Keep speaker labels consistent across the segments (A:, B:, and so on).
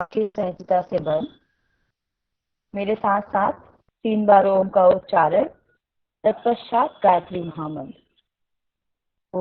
A: की सहजता से बन। मेरे साथ साथ 3 बार ओम का उच्चारण, तत्पश्चात गायत्री महामंत्र। ओ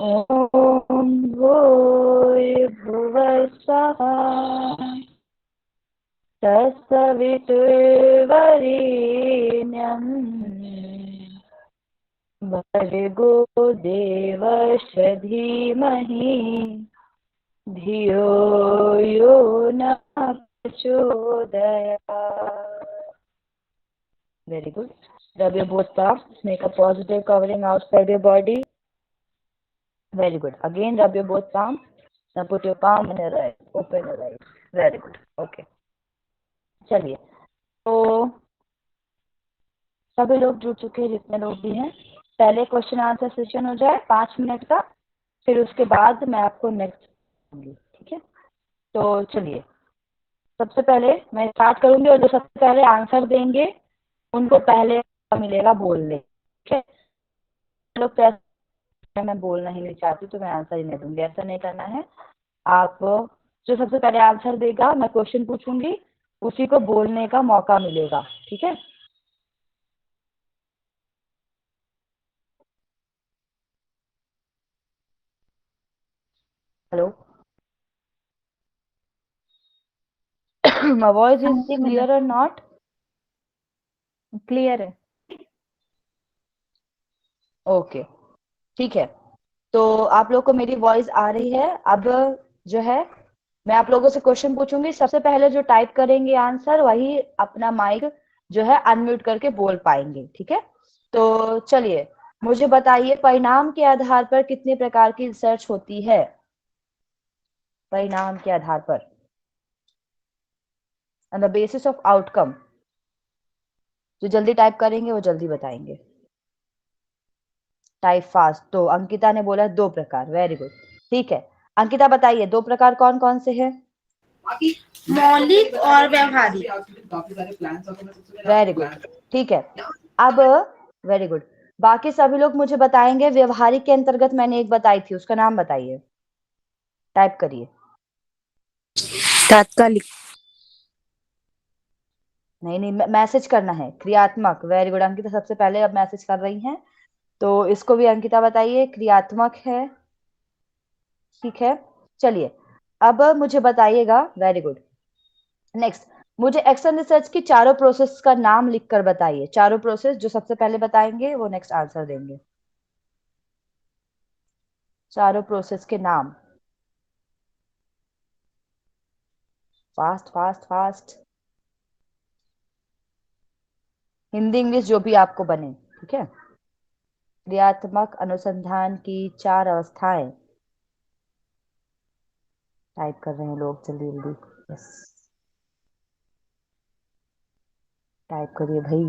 A: ओम भूर्भुवः स्वः तत्सवितुर्वरेण्यम् भर्गो देवस्य धीमहि धियो यो न प्रचोदयात्. Very good. Rub your both palms. Make a positive covering outside your body. Very good. Again, rub your both palms. Now put your palm in your eyes. Open your eyes. Very good. Okay. चलिए, तो सभी लोग जुड़ चुके हैं जितने लोग भी हैं. पहले क्वेश्चन आंसर सेशन हो जाए 5 मिनट का, फिर उसके बाद मैं आपको नेक्स्ट दूंगी. ठीक है, तो चलिए, सबसे पहले मैं स्टार्ट करूंगी और जो सबसे पहले आंसर देंगे उनको पहले मिलेगा बोलने. ठीक है, लोग कैसे, मैं बोलना ही नहीं चाहती तो मैं आंसर ही नहीं दूंगी, ऐसा नहीं करना है. आप जो सबसे पहले आंसर देगा, मैं क्वेश्चन पूछूंगी, उसी को बोलने का मौका मिलेगा. ठीक है, हेलो. माय वॉइस
B: हाँ
A: इज
B: जी मैडम।
A: क्लियर और नॉट?
B: क्लियर है।
A: ओके, ठीक है. तो आप लोग को मेरी वॉइस आ रही है. अब जो है, मैं आप लोगों से क्वेश्चन पूछूंगी, सबसे पहले जो टाइप करेंगे आंसर वही अपना माइक जो है अनम्यूट करके बोल पाएंगे. ठीक है, तो चलिए, मुझे बताइए, परिणाम के आधार पर कितने प्रकार की रिसर्च होती है? परिणाम के आधार पर, on the basis of outcome. जो जल्दी टाइप करेंगे वो जल्दी बताएंगे. Type fast. तो अंकिता ने बोला 2 प्रकार. Very good. ठीक है, अंकिता बताइए 2 प्रकार कौन कौन से हैं?
B: मौलिक और व्यवहारिक।
A: Very good. ठीक है, अब वेरी गुड. बाकी सभी लोग मुझे बताएंगे व्यवहारिक के अंतर्गत मैंने एक बताई थी, उसका नाम बताइए. टाइप करिए.
B: तात्कालिक।
A: नहीं नहीं, मैसेज करना है. क्रियात्मक. वेरी गुड, अंकिता सबसे पहले अब मैसेज कर रही हैं, तो इसको भी अंकिता बताइए. क्रियात्मक है. ठीक है, चलिए, अब मुझे बताइएगा. Very good. नेक्स्ट, मुझे एक्शन रिसर्च की चारों प्रोसेस का नाम लिखकर बताइए. चारों प्रोसेस जो सबसे पहले बताएंगे वो नेक्स्ट आंसर देंगे. चारों प्रोसेस के नाम. Fast fast fast. Hindi English जो भी आपको बने. ठीक है, क्रियात्मक अनुसंधान की 4 अवस्थाएं. टाइप कर रहे हैं लोग, जल्दी जल्दी. यस, टाइप करिए भाई.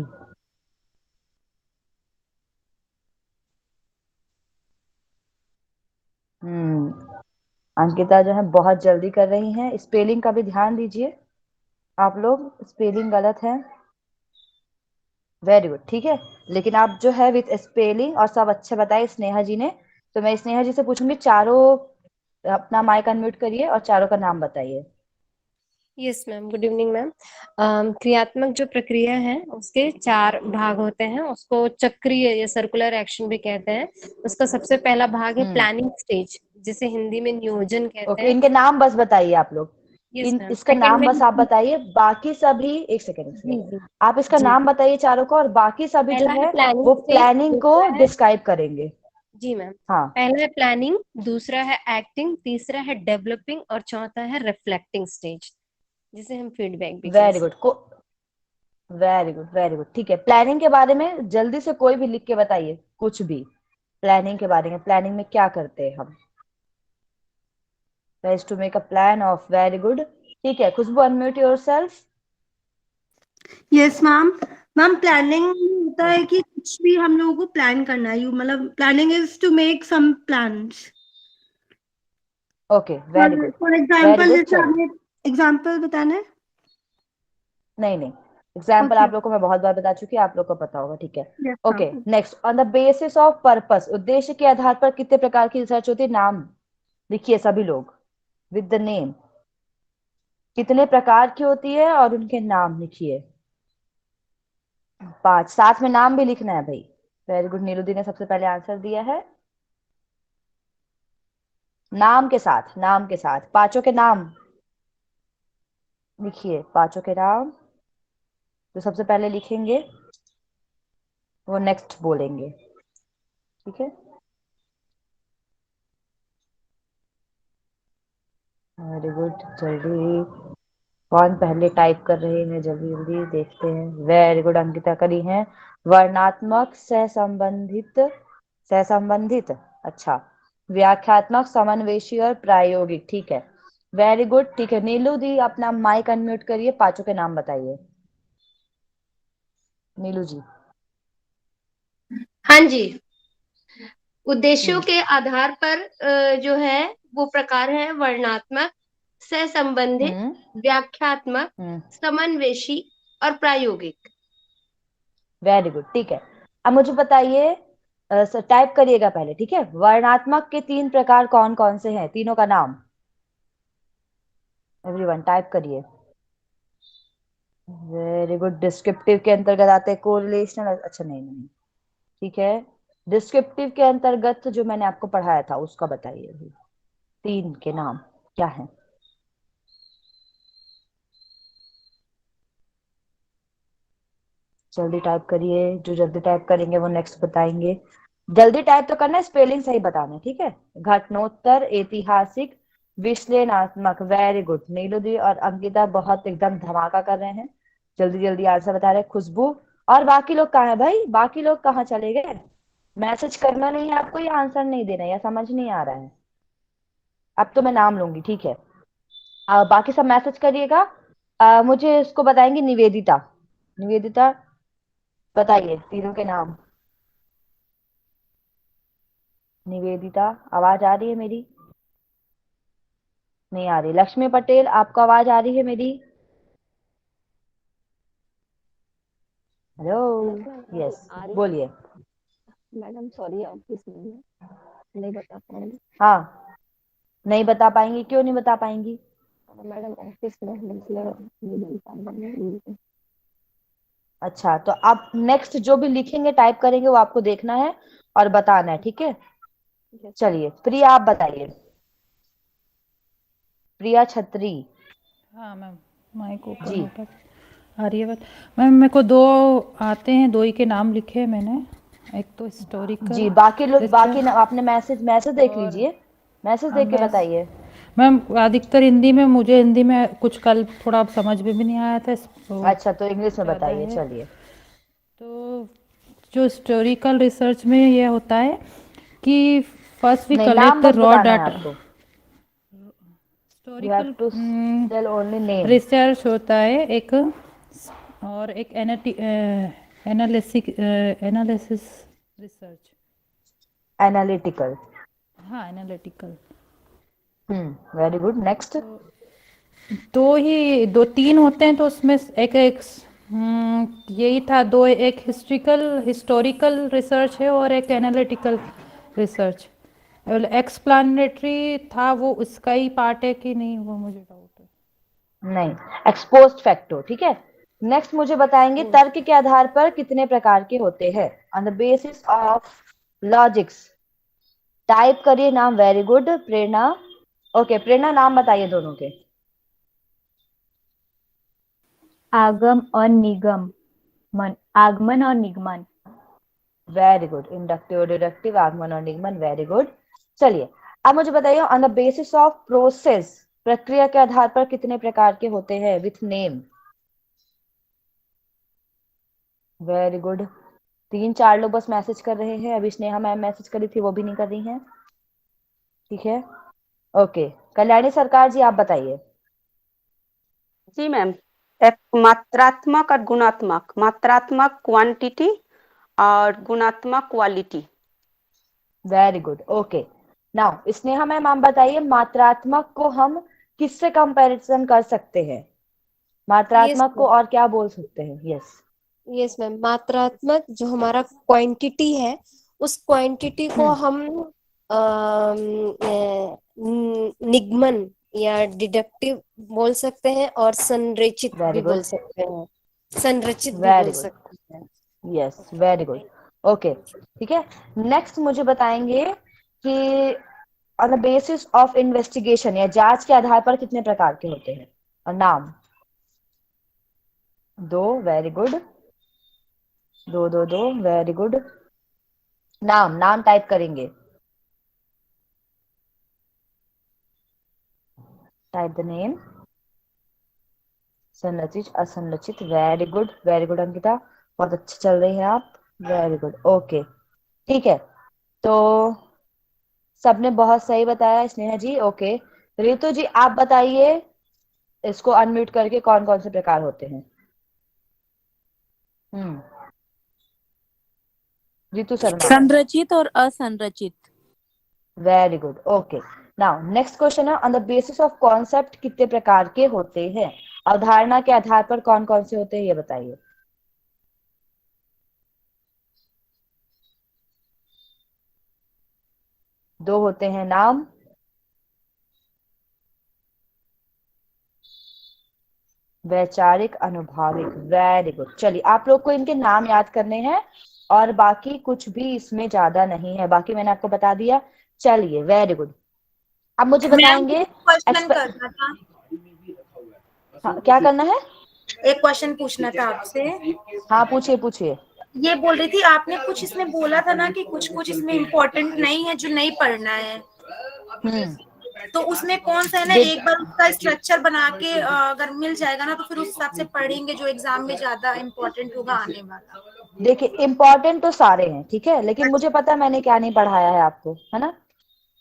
A: अंकिता जो है बहुत जल्दी कर रही हैं. स्पेलिंग का भी ध्यान दीजिए आप लोग, स्पेलिंग गलत है. Very good. ठीक है, लेकिन आप जो है विथ स्पेलिंग और सब अच्छे बताए स्नेहा जी ने. तो मैं स्नेहा जी से पूछूंगी, चारों अपना माइक अनम्यूट करिए और चारों का नाम बताइए.
C: Yes ma'am, good evening ma'am. क्रियात्मक जो प्रक्रिया है उसके 4 भाग होते हैं, उसको चक्रीय या सर्कुलर एक्शन भी कहते हैं. उसका सबसे पहला भाग है
A: हम्म.
C: प्लानिंग स्टेज, जिसे हिंदी में नियोजन कहते
A: ओके,
C: हैं.
A: इनके नाम बस बताइए आप लोग.
C: Yes
A: in
C: ma'am.
A: इसका
C: सेकंड
A: नाम बस आप
C: में
A: बताइए, बाकी सभी एक सेकेंड एक
C: जी
A: सेकेंड.
C: जी
A: आप इसका
C: जी,
A: नाम बताइए चारों को, और बाकी सभी जो
C: पहला है
A: है
C: प्लानिंग
A: वो
C: स्टेज,
A: प्लानिंग को
C: दूसरा है
A: डिस्क्राइब करेंगे.
C: जी मैम,
A: हाँ.
C: पहला है प्लानिंग, दूसरा है एक्टिंग, तीसरा है डेवलपिंग और चौथा है रिफ्लेक्टिंग स्टेज, जिसे हम फीडबैक भी कह
A: वेरी गुड.
C: सकते
A: वेरी गुड वेरी गुड. ठीक है, प्लानिंग के बारे में जल्दी से कोई भी लिख के बताइए कुछ भी. प्लानिंग के बारे में, प्लानिंग में क्या करते हैं हम? Is to make a plan of. Very good. ठीक है, Khushboo unmute yourself.
B: Yes ma'am. Ma'am planning होता है कि कुछ भी हम लोगों को प्लान करना है, यू मतलब planning is to make some plans.
A: Okay, very good,
B: for
A: very
B: example
A: good.
B: जैसे
A: चलो,
B: आपने एग्जाम्पल बताना है।
A: नहीं नहीं, एग्जाम्पल
B: ओके।
A: आप लोग को मैं बहुत बार बता चुकी, आप लोग को पता होगा, ठीक है।
B: Yes
A: okay,
B: ma'am.
A: Next, on the basis of purpose, उद्देश्य के आधार पर कितने प्रकार की रिसर्च होती है? नाम लिखिए सभी लोग, विद द नेम। कितने प्रकार की होती है और उनके नाम लिखिए। 5, साथ में नाम भी लिखना है भाई। वेरी गुड, नीलुदी ने सबसे पहले आंसर दिया है। नाम के साथ, नाम के साथ पांचों के नाम लिखिए, पांचों के नाम। जो सबसे पहले लिखेंगे वो नेक्स्ट बोलेंगे, ठीक है। वेरी गुड, जल्दी। कौन पहले टाइप कर रहे हैं? जल्दी जल्दी देखते हैं। वेरी गुड, अंकिता करी है। वर्णात्मक सहसंबंधित, सहसंबंधित, अच्छा। व्याख्यात्मक, समन्वेशी और प्रायोगिक, ठीक है। वेरी गुड, ठीक है। नीलू दी अपना माइक अनम्यूट करिए, पांचों के नाम बताइए। नीलू जी।
C: हाँ जी। उद्देश्यों
A: हम्म।
C: के आधार पर जो है वो प्रकार है वर्णात्मक, सहसंबंधित,
A: हम्म।
C: व्याख्यात्मक,
A: हम्म।
C: समन्वेशी और प्रायोगिक।
A: वेरी गुड, ठीक है। अब मुझे बताइए, टाइप करिएगा पहले, ठीक है। वर्णात्मक के 3 प्रकार कौन कौन से हैं? तीनों का नाम एवरीवन टाइप करिए। Very good. डिस्क्रिप्टिव के अंतर्गत आते हैं कोरिलेशनल, अच्छा नहीं नहीं, ठीक है। डिस्क्रिप्टिव के अंतर्गत जो मैंने आपको पढ़ाया था उसका बताइए अभी। 3 के नाम क्या हैं? जल्दी टाइप करिए, जो जल्दी टाइप करेंगे वो नेक्स्ट बताएंगे। जल्दी टाइप तो करना है, स्पेलिंग सही बताना है, ठीक है। घटनोत्तर, ऐतिहासिक, विश्लेषणात्मक। वेरी गुड, नीलुदी और अंकिता बहुत एकदम धमाका कर रहे हैं, जल्दी जल्दी आंसर बता रहे हैं। खुशबू और बाकी लोग कहाँ है भाई? बाकी लोग कहाँ चले गए? मैसेज करना नहीं है आपको या आंसर नहीं देना है या समझ नहीं आ रहा है? अब तो मैं नाम लूंगी, ठीक है। बाकी सब मैसेज करिएगा। मुझे इसको बताएंगे, निवेदिता। निवेदिता बताइए तीनों के नाम। निवेदिता, आवाज आ रही है मेरी? नहीं आ रही। लक्ष्मी पटेल, आपको आवाज आ रही है मेरी? हेलो।
D: यस मैम,
A: यस,
D: आ रही है।
A: बोलिए।
D: मैडम सॉरी ऑफिस में है, नहीं बता पाऊंगी।
A: हाँ, नहीं बता पाएंगी, क्यों नहीं बता पाएंगी?
D: मैडम ऑफिस में है, इसलिए नहीं बोल पाऊंगी।
A: अच्छा, तो आप नेक्स्ट जो भी लिखेंगे टाइप करेंगे वो आपको देखना है और बताना है, ठीक है।
D: Yes ma'am.
A: चलिए, प्रिया आप बताइए। प्रिया छत्री
E: हाँ मैम, माइक ओपन
A: जी।
E: होकर आ रही है बात। मैम मेरे को 2 आते हैं, 2 ही के नाम लिखे हैं मैंने। एक तो हिस्टोरिकल
A: जी, बाकी लोग, बाकी
E: रिसर्च
A: आपने मैसेज मैसेज देख
E: और
A: लीजिए, मैसेज
E: अब
A: देख के बताइए।
E: मैम अधिकतर हिंदी में, मुझे हिंदी में कुछ कल थोड़ा समझ में भी नहीं आया था, तो
A: अच्छा, तो इंग्लिश में
E: ज़्यादा
A: बताइए,
E: है।
A: चलिए।
E: तो जो हिस्टोरिकल रिसर्च में ये होता है कि फर्स्ट वी
A: नहीं, नाम
E: कलेक्ट द
A: बस
E: रॉ
A: बताना है
E: डाटा।
A: आपको। You have
E: historical
A: to tell only name.
E: Research होता है एक, और एक एनालिसिस रिसर्च।
A: एनालिटिकल।
E: हाँ, एनालिटिकल।
A: Very good, next.
E: दो ही, 2-3 होते हैं, तो उसमें एक एक यही था दो, एक हिस्टोरिकल रिसर्च है और एक एनालिटिकल रिसर्च। एक्सप्लानेटरी था वो, उसका ही पार्ट है कि नहीं, वो मुझे डाउट है।
A: नहीं, एक्सपोज्ड फैक्टो, ठीक है। नेक्स्ट मुझे बताएंगे,
E: एक्सपोज।
A: तर्क के आधार पर कितने प्रकार के होते हैं? On the basis of logics. Type करिए नाम। वेरी गुड, प्रेरणा। ओके, प्रेरणा नाम बताइए दोनों के।
F: आगम और निगम मन, आगमन और निगमन।
A: वेरी गुड, इंडक्टिव और डिडक्टिव, आगमन और निगमन, वेरी गुड। चलिए, अब मुझे बताइए, on the basis of process, प्रक्रिया के आधार पर कितने प्रकार के होते हैं? With name. Very good. 3-4 लोग बस मैसेज कर रहे हैं, अभी स्नेहा मैम मैसेज करी थी, वो भी नहीं कर रही हैं, ठीक है। ओके, कल्याणी सरकार जी आप बताइए।
G: जी मैम, एक मात्रात्मक और गुणात्मक। मात्रात्मक क्वांटिटी और गुणात्मक quality.
A: Very good, okay. Now Sneha ma'am आप बताइए, मात्रात्मक को हम किससे कंपैरिजन कर सकते हैं?
C: यस
A: मात्रात्मक को और क्या बोल सकते हैं? यस।
C: यस मैम, मात्रात्मक जो हमारा क्वांटिटी है, उस क्वांटिटी को हम निगमन या डिडक्टिव बोल सकते हैं, और संरचित
A: वेरी
C: भी बोल
A: गुड,
C: सकते हैं, संरचित भी
A: वेरी
C: बोल
A: गुड,
C: सकते हैं।
A: Yes, very good, okay. ठीक है, नेक्स्ट मुझे बताएंगे कि on the basis of investigation या जांच के आधार पर कितने प्रकार के होते हैं? और नाम? दो, वेरी गुड। दो दो दो, वेरी गुड। नाम, नाम टाइप करेंगे, टाइप द नेम। संरचित, असंरचित, वेरी गुड अंकिता, बहुत अच्छे चल रही हैं आप, वेरी गुड, ओके। ठीक है, तो सबने बहुत सही बताया, स्नेहा जी, ओके। रितु जी आप बताइए, इसको अनम्यूट करके, कौन कौन से प्रकार होते हैं? रितु शर्मा,
H: संरचित और असंरचित।
A: Very good, okay. Now next question है, on the basis of concept कितने प्रकार के होते हैं? अवधारणा के आधार पर कौन कौन से होते हैं, ये बताइए। दो होते हैं, नाम? वैचारिक, अनुभाविक, वेरी गुड। चलिए, आप लोग को इनके नाम याद करने हैं, और बाकी कुछ भी इसमें ज्यादा नहीं है, बाकी मैंने आपको बता दिया। चलिए, वेरी गुड। अब मुझे बताएंगे
B: क्वेश्चन करना था।
A: हाँ, क्या करना है?
B: एक क्वेश्चन पूछना था आपसे।
A: हाँ, पूछिए पूछिए।
B: ये बोल रही थी, आपने कुछ इसमें बोला था ना कि कुछ कुछ इसमें इम्पोर्टेंट नहीं है जो नहीं पढ़ना है, तो उसमें कौन सा है ना, एक बार उसका स्ट्रक्चर बना के अगर मिल जाएगा ना, तो फिर उस हिसाब से पढ़ेंगे जो एग्जाम में ज्यादा इम्पोर्टेंट होगा आने वाला।
A: देखिए, इम्पोर्टेंट तो सारे हैं, ठीक है, लेकिन मुझे पता है मैंने क्या नहीं पढ़ाया है आपको, है ना?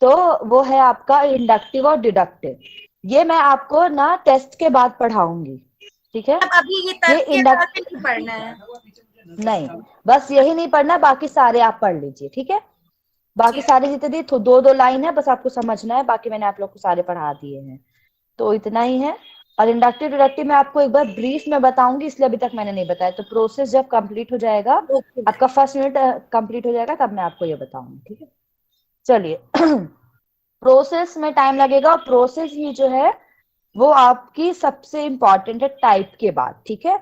A: तो वो है आपका इंडक्टिव और डिडक्टिव। ये मैं आपको ना टेस्ट के बाद पढ़ाऊंगी, ठीक है?
B: अब अभी ये तर्क के आधार पे नहीं पढ़ना है।
A: नहीं, बस यही नहीं पढ़ना, बाकी सारे आप पढ़ लीजिए, ठीक है? बाकी सारे जितने दी दो दो लाइन है, बस आपको समझना है, बाकी मैंने आप लोग को सारे पढ़ा दिए हैं, तो इतना ही है। और इंडक्टिव डिडक्टिव मैं आपको एक बार ब्रीफ में बताऊंगी, इसलिए अभी तक मैंने नहीं बताया, तो प्रोसेस जब कंप्लीट हो जाएगा, आपका फर्स्ट यूनिट कंप्लीट हो जाएगा, तब मैं आपको ये बताऊंगी, ठीक है? चलिए, प्रोसेस में टाइम लगेगा, और प्रोसेस ही जो है वो आपकी सबसे इंपॉर्टेंट है टाइप के बाद, ठीक है?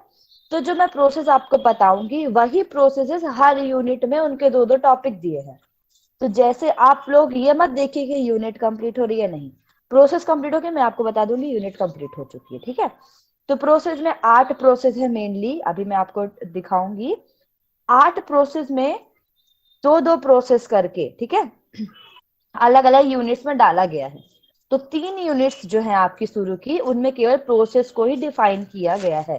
A: तो जो मैं प्रोसेस आपको बताऊंगी, वही प्रोसेसेस हर यूनिट में उनके दो दो टॉपिक दिए हैं। तो जैसे आप लोग ये मत देखिए कि यूनिट कंप्लीट हो रही है, नहीं, प्रोसेस कंप्लीट हो गई, मैं आपको बता दूंगी यूनिट कंप्लीट हो चुकी है, ठीक है? तो प्रोसेस में 8 प्रोसेस है मेनली, अभी मैं आपको दिखाऊंगी। 8 प्रोसेस में दो दो प्रोसेस करके, ठीक है, अलग अलग यूनिट्स में डाला गया है। तो 3 यूनिट्स जो है आपकी शुरू की, उनमें केवल प्रोसेस को ही डिफाइन किया गया है।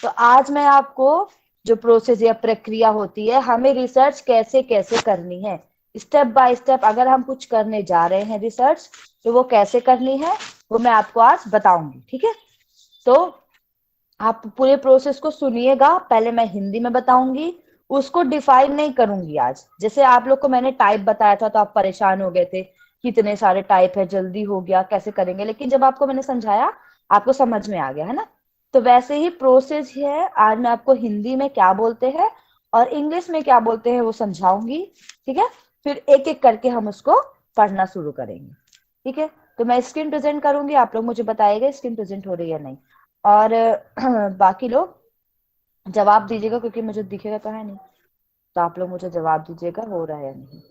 A: तो आज मैं आपको जो प्रोसेस या प्रक्रिया होती है, हमें रिसर्च कैसे कैसे करनी है, स्टेप बाय स्टेप, अगर हम कुछ करने जा रहे हैं रिसर्च, तो वो कैसे करनी है, वो मैं आपको आज बताऊंगी, ठीक है? तो आप पूरे प्रोसेस को सुनिएगा, पहले मैं हिंदी में बताऊंगी, उसको डिफाइन नहीं करूंगी आज। जैसे आप लोग को मैंने टाइप बताया था, तो आप परेशान हो गए थे, कितने सारे टाइप है, जल्दी हो गया, कैसे करेंगे, लेकिन जब आपको मैंने समझाया, आपको समझ में आ गया, है ना? तो वैसे ही प्रोसेस ही है, आज मैं आपको हिंदी में क्या बोलते हैं और इंग्लिश में क्या बोलते हैं वो समझाऊंगी, ठीक है? फिर एक एक करके हम उसको पढ़ना शुरू करेंगे, ठीक है? तो मैं स्क्रीन प्रेजेंट करूंगी, आप लोग मुझे बताइएगा स्क्रीन प्रेजेंट हो रही है नहीं, और बाकी लोग जवाब दीजिएगा, क्योंकि मुझे दिखेगा तो है नहीं, तो आप लोग मुझे जवाब दीजिएगा हो रहा है या नहीं।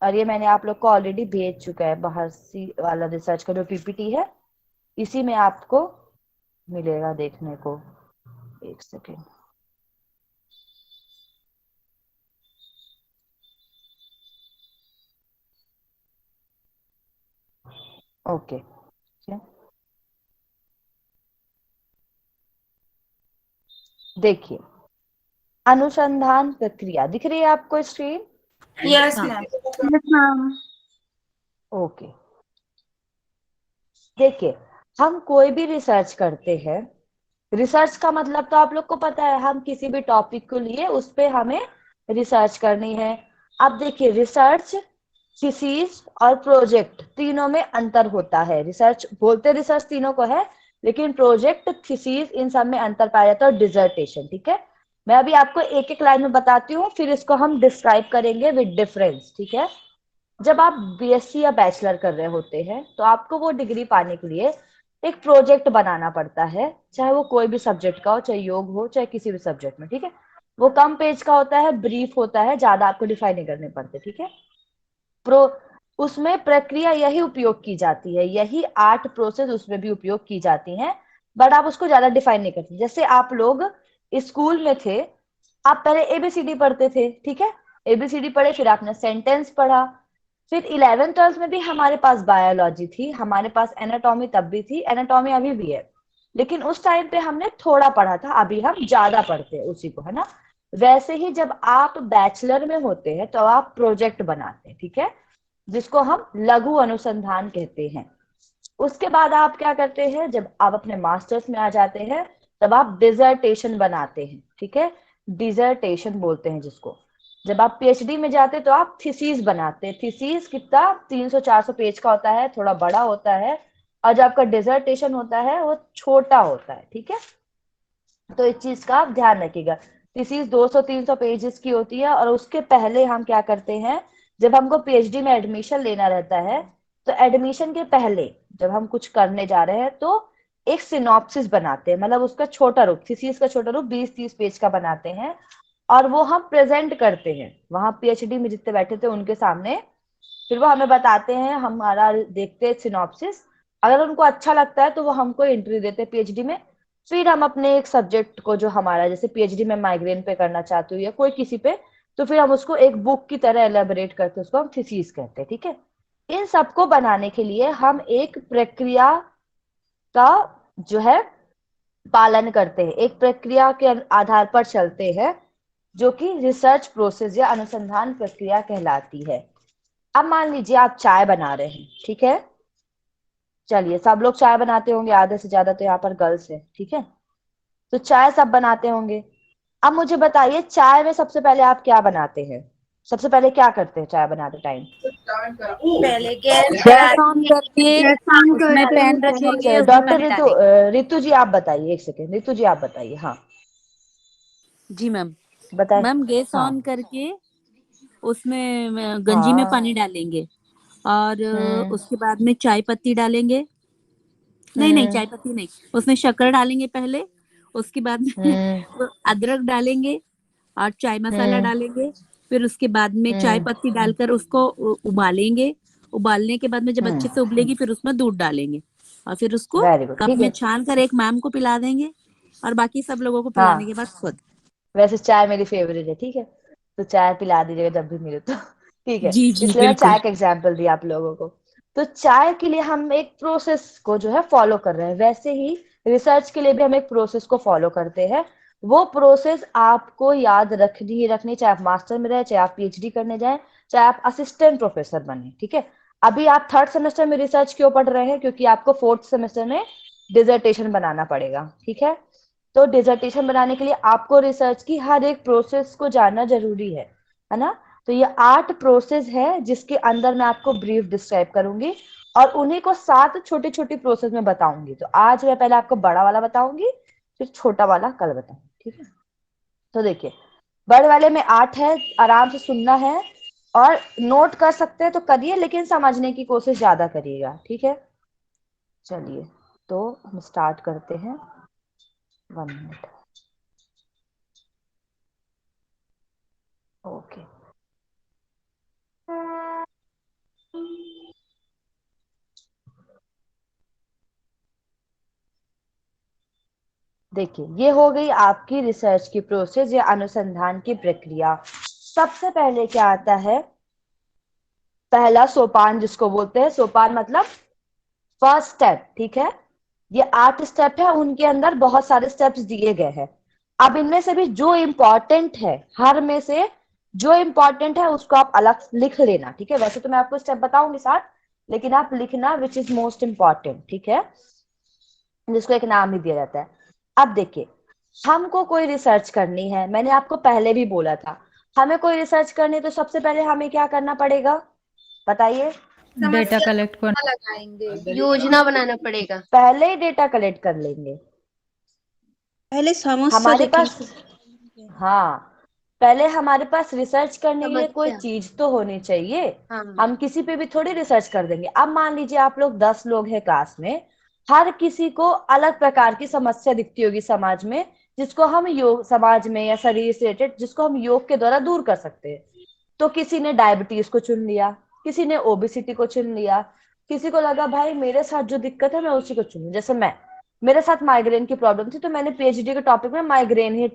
A: और ये मैंने आप लोग को ऑलरेडी भेज चुका है, बाहर सी वाला रिसर्च का जो पीपीटी है, इसी में आपको मिलेगा देखने को। एक सेकेंड, ओके, देखिए, अनुसंधान प्रक्रिया दिख रही है आपको स्क्रीन?
B: Yes ma'am.
A: ओके, देखिए, हम कोई भी रिसर्च करते हैं, रिसर्च का मतलब तो आप लोग को पता है, हम किसी भी टॉपिक को लिए उस पे हमें रिसर्च करनी है। अब देखिए, रिसर्च, थीसिस और प्रोजेक्ट तीनों में अंतर होता है। रिसर्च बोलते रिसर्च तीनों को है, लेकिन प्रोजेक्ट, थीसिस, इन सब में अंतर पाया जाता है, और डिसर्टेशन। ठीक है, मैं अभी आपको एक एक लाइन में बताती हूँ, फिर इसको हम डिस्क्राइब करेंगे विद डिफरेंस। ठीक है, जब आप बीएससी या बैचलर कर रहे होते हैं तो आपको वो डिग्री पाने के लिए एक प्रोजेक्ट बनाना पड़ता है, चाहे वो कोई भी सब्जेक्ट का हो, चाहे योग हो, चाहे किसी भी सब्जेक्ट में। ठीक है, वो कम पेज का होता है, ब्रीफ होता है, ज्यादा आपको डिफाइन नहीं करने पड़ते। ठीक है, प्रो उसमें प्रक्रिया यही उपयोग की जाती है, यही 8 प्रोसेस उसमें भी उपयोग की जाती हैं, बट आप उसको ज्यादा डिफाइन नहीं करते। जैसे आप लोग स्कूल में थे, आप पहले एबीसीडी पढ़ते थे। ठीक है, एबीसीडी पढ़े, फिर आपने सेंटेंस पढ़ा, फिर 11th 12th में भी हमारे पास बायोलॉजी थी, हमारे पास एनाटॉमी तब भी थी, एनाटॉमी अभी भी है, लेकिन उस टाइम पे हमने थोड़ा पढ़ा था, अभी हम ज्यादा पढ़ते हैं उसी को, है ना। वैसे ही जब आप बैचलर में होते हैं तो आप प्रोजेक्ट बनाते हैं। ठीक है, जिसको हम लघु अनुसंधान कहते हैं। उसके बाद आप क्या करते हैं, जब आप अपने मास्टर्स में आ जाते हैं तब आप डिजर्टेशन बनाते हैं। ठीक है, डिजर्टेशन बोलते हैं जिसको। जब आप पीएचडी में जाते हैं तो आप थीसिस बनाते हैं। थीसिस कितना 300-400 पेज का होता है, थोड़ा बड़ा होता है, और जो आपका डिजर्टेशन होता है वो छोटा होता है। ठीक है, तो इस चीज का आप ध्यान रखिएगा। थीसिस 200-300 पेजेस की होती है, और उसके पहले हम क्या करते हैं, जब हमको पीएचडी में एडमिशन लेना रहता है तो एडमिशन के पहले जब हम कुछ करने जा रहे हैं तो एक सिनॉप्सिस बनाते हैं, मतलब उसका छोटा रूप, थीसिस का छोटा रूप 20-30 पेज का बनाते हैं, और वो हम प्रेजेंट करते हैं वहां पीएचडी में जितने बैठे थे उनके सामने। फिर वो हमें बताते हैं, हमारा देखते हैं सिनॉप्सिस, अगर उनको अच्छा लगता है तो वो हमको एंट्री देते हैं पीएचडी में। फिर हम अपने एक सब्जेक्ट को, जो हमारा जैसे पीएचडी में माइग्रेन पे करना चाहते हो या कोई किसी पे, तो फिर हम उसको एक बुक की तरह एलेबोरेट करते हैं, उसको हम थीसिस कहते हैं। ठीक है, इन सबको बनाने के लिए हम एक प्रक्रिया का जो है पालन करते हैं, एक प्रक्रिया के आधार पर चलते हैं, जो कि रिसर्च प्रोसेस या अनुसंधान प्रक्रिया कहलाती है। अब मान लीजिए आप चाय बना रहे हैं। ठीक है, चलिए, सब लोग चाय बनाते होंगे, आधे से ज्यादा तो यहाँ पर गर्ल्स है। ठीक है, तो चाय सब बनाते होंगे। अब मुझे बताइए, चाय में सबसे पहले आप क्या बनाते हैं, सबसे पहले क्या करते हैं चाय बनाते टाइम?
B: पहले गैस
H: गैस ऑन करके उसमें पैन रखेंगे,
A: चलिए,
H: उसमें
A: डॉक्टर
H: पानी
A: रितु,
H: डालेंगे।
A: रितु जी आप बताइए, एक सेकेंड, रितु जी आप बताइए। हाँ
H: जी मैम।
A: बताए।
H: मैम गैस
A: हाँ
H: ऑन करके उसमें गंजी में
A: हाँ।
H: पानी डालेंगे, और
A: हम्म
H: उसके बाद में चाय पत्ती डालेंगे। नहीं नहीं,
A: हम्म
H: चाय पत्ती नहीं, उसमें शक्कर डालेंगे पहले, उसके बाद में
A: हम्म
H: अदरक डालेंगे और चाय मसाला
A: हम्म
H: डालेंगे। फिर उसके बाद में चाय
A: हम्म
H: पत्ती डालकर उसको उबालेंगे। उबालने के बाद में जब अच्छे
A: हम्म
H: से उबलेगी फिर उसमें दूध डालेंगे, और फिर उसको
A: वेरी गुड,
H: कप
A: ठीक
H: में
A: है।
H: छान कर एक मैम को पिला देंगे, और बाकी सब लोगों को पिलाने के
A: हाँ,
H: बाद खुद।
A: वैसे चाय मेरी फेवरेट है। ठीक है, तो चाय पिला दीजिएगा जब भी मिले तो। ठीक है,
H: जी जी
A: इसलिए मैं
H: बिल्कुल।
A: चाय का एग्जाम्पल दिया आप लोगों को। तो चाय के लिए हम एक प्रोसेस को जो है फॉलो कर रहे हैं, वैसे ही रिसर्च के लिए भी हम एक प्रोसेस को फॉलो करते हैं। वो प्रोसेस आपको याद रखनी ही रखनी, चाहे आप मास्टर में रहे, चाहे आप पीएचडी करने जाए, चाहे आप असिस्टेंट प्रोफेसर बने। ठीक है, अभी आप 3rd सेमेस्टर में रिसर्च क्यों पढ़ रहे हैं, क्योंकि आपको 4th सेमेस्टर में डिसर्टेशन बनाना पड़ेगा। ठीक है, तो डिसर्टेशन बनाने के लिए आपको रिसर्च की हर एक प्रोसेस को जानना जरूरी है ना। तो ये 8 प्रोसेस है जिसके अंदर मैं आपको ब्रीफ डिस्क्राइब करूंगी, और उन्हीं को 7 छोटी छोटी प्रोसेस में बताऊंगी। तो आज मैं पहले आपको बड़ा वाला बताऊंगी, फिर छोटा वाला कल बताऊंगी। ठीक है, तो देखिए, बड़े वाले में 8 है, आराम से सुनना है, और नोट कर सकते हैं तो करिए, लेकिन समझने की कोशिश ज्यादा करिएगा। ठीक है, चलिए, तो हम स्टार्ट करते हैं। 1 मिनट। ओके, देखिए, ये हो गई आपकी रिसर्च की प्रोसेस या अनुसंधान की प्रक्रिया। सबसे पहले क्या आता है, पहला सोपान जिसको बोलते हैं, सोपान मतलब फर्स्ट स्टेप। ठीक है, ये 8 स्टेप है, उनके अंदर बहुत सारे स्टेप्स दिए गए हैं। अब इनमें से भी जो इम्पोर्टेंट है, हर में से जो इम्पोर्टेंट है उसको आप अलग लिख लेना। ठीक है, वैसे तो मैं आपको स्टेप बताऊंगी साथ, लेकिन आप लिखना विच इज मोस्ट इम्पोर्टेंट। ठीक है, जिसको एक नाम ही दिया जाता है। अब देखिए, हमको कोई रिसर्च करनी है, मैंने आपको पहले भी बोला था, हमें कोई रिसर्च करनी है तो सबसे पहले हमें क्या करना पड़ेगा, बताइए।
E: डेटा
B: समस्या
E: कलेक्ट कर
B: लगाएंगे।
C: योजना बनाना पड़ेगा।
A: पहले ही डेटा कलेक्ट कर लेंगे।
G: पहले समस्या
A: हमारे पास,
G: देखेंगे।
A: हाँ, पहले हमारे पास रिसर्च करने के लिए कोई
C: समस्या।
A: चीज तो होनी चाहिए।
C: हाँ।
A: हम किसी पे भी थोड़ी रिसर्च कर देंगे। अब मान लीजिए आप लोग 10 लोग हैं क्लास में, हर किसी को अलग प्रकार की समस्या दिखती होगी समाज में, जिसको हम योग, समाज में या शरीर से रिलेटेड, जिसको हम योग के द्वारा दूर कर सकते हैं। तो किसी ने डायबिटीज को चुन लिया, किसी ने ओबेसिटी को चुन लिया, किसी को लगा भाई मेरे साथ जो दिक्कत है मैं उसी को चुनूं। जैसे मैं, मेरे साथ माइग्रेन की प्रॉब्लम थी, तो मैंने पीएचडी के टॉपिक में माइग्रेन ही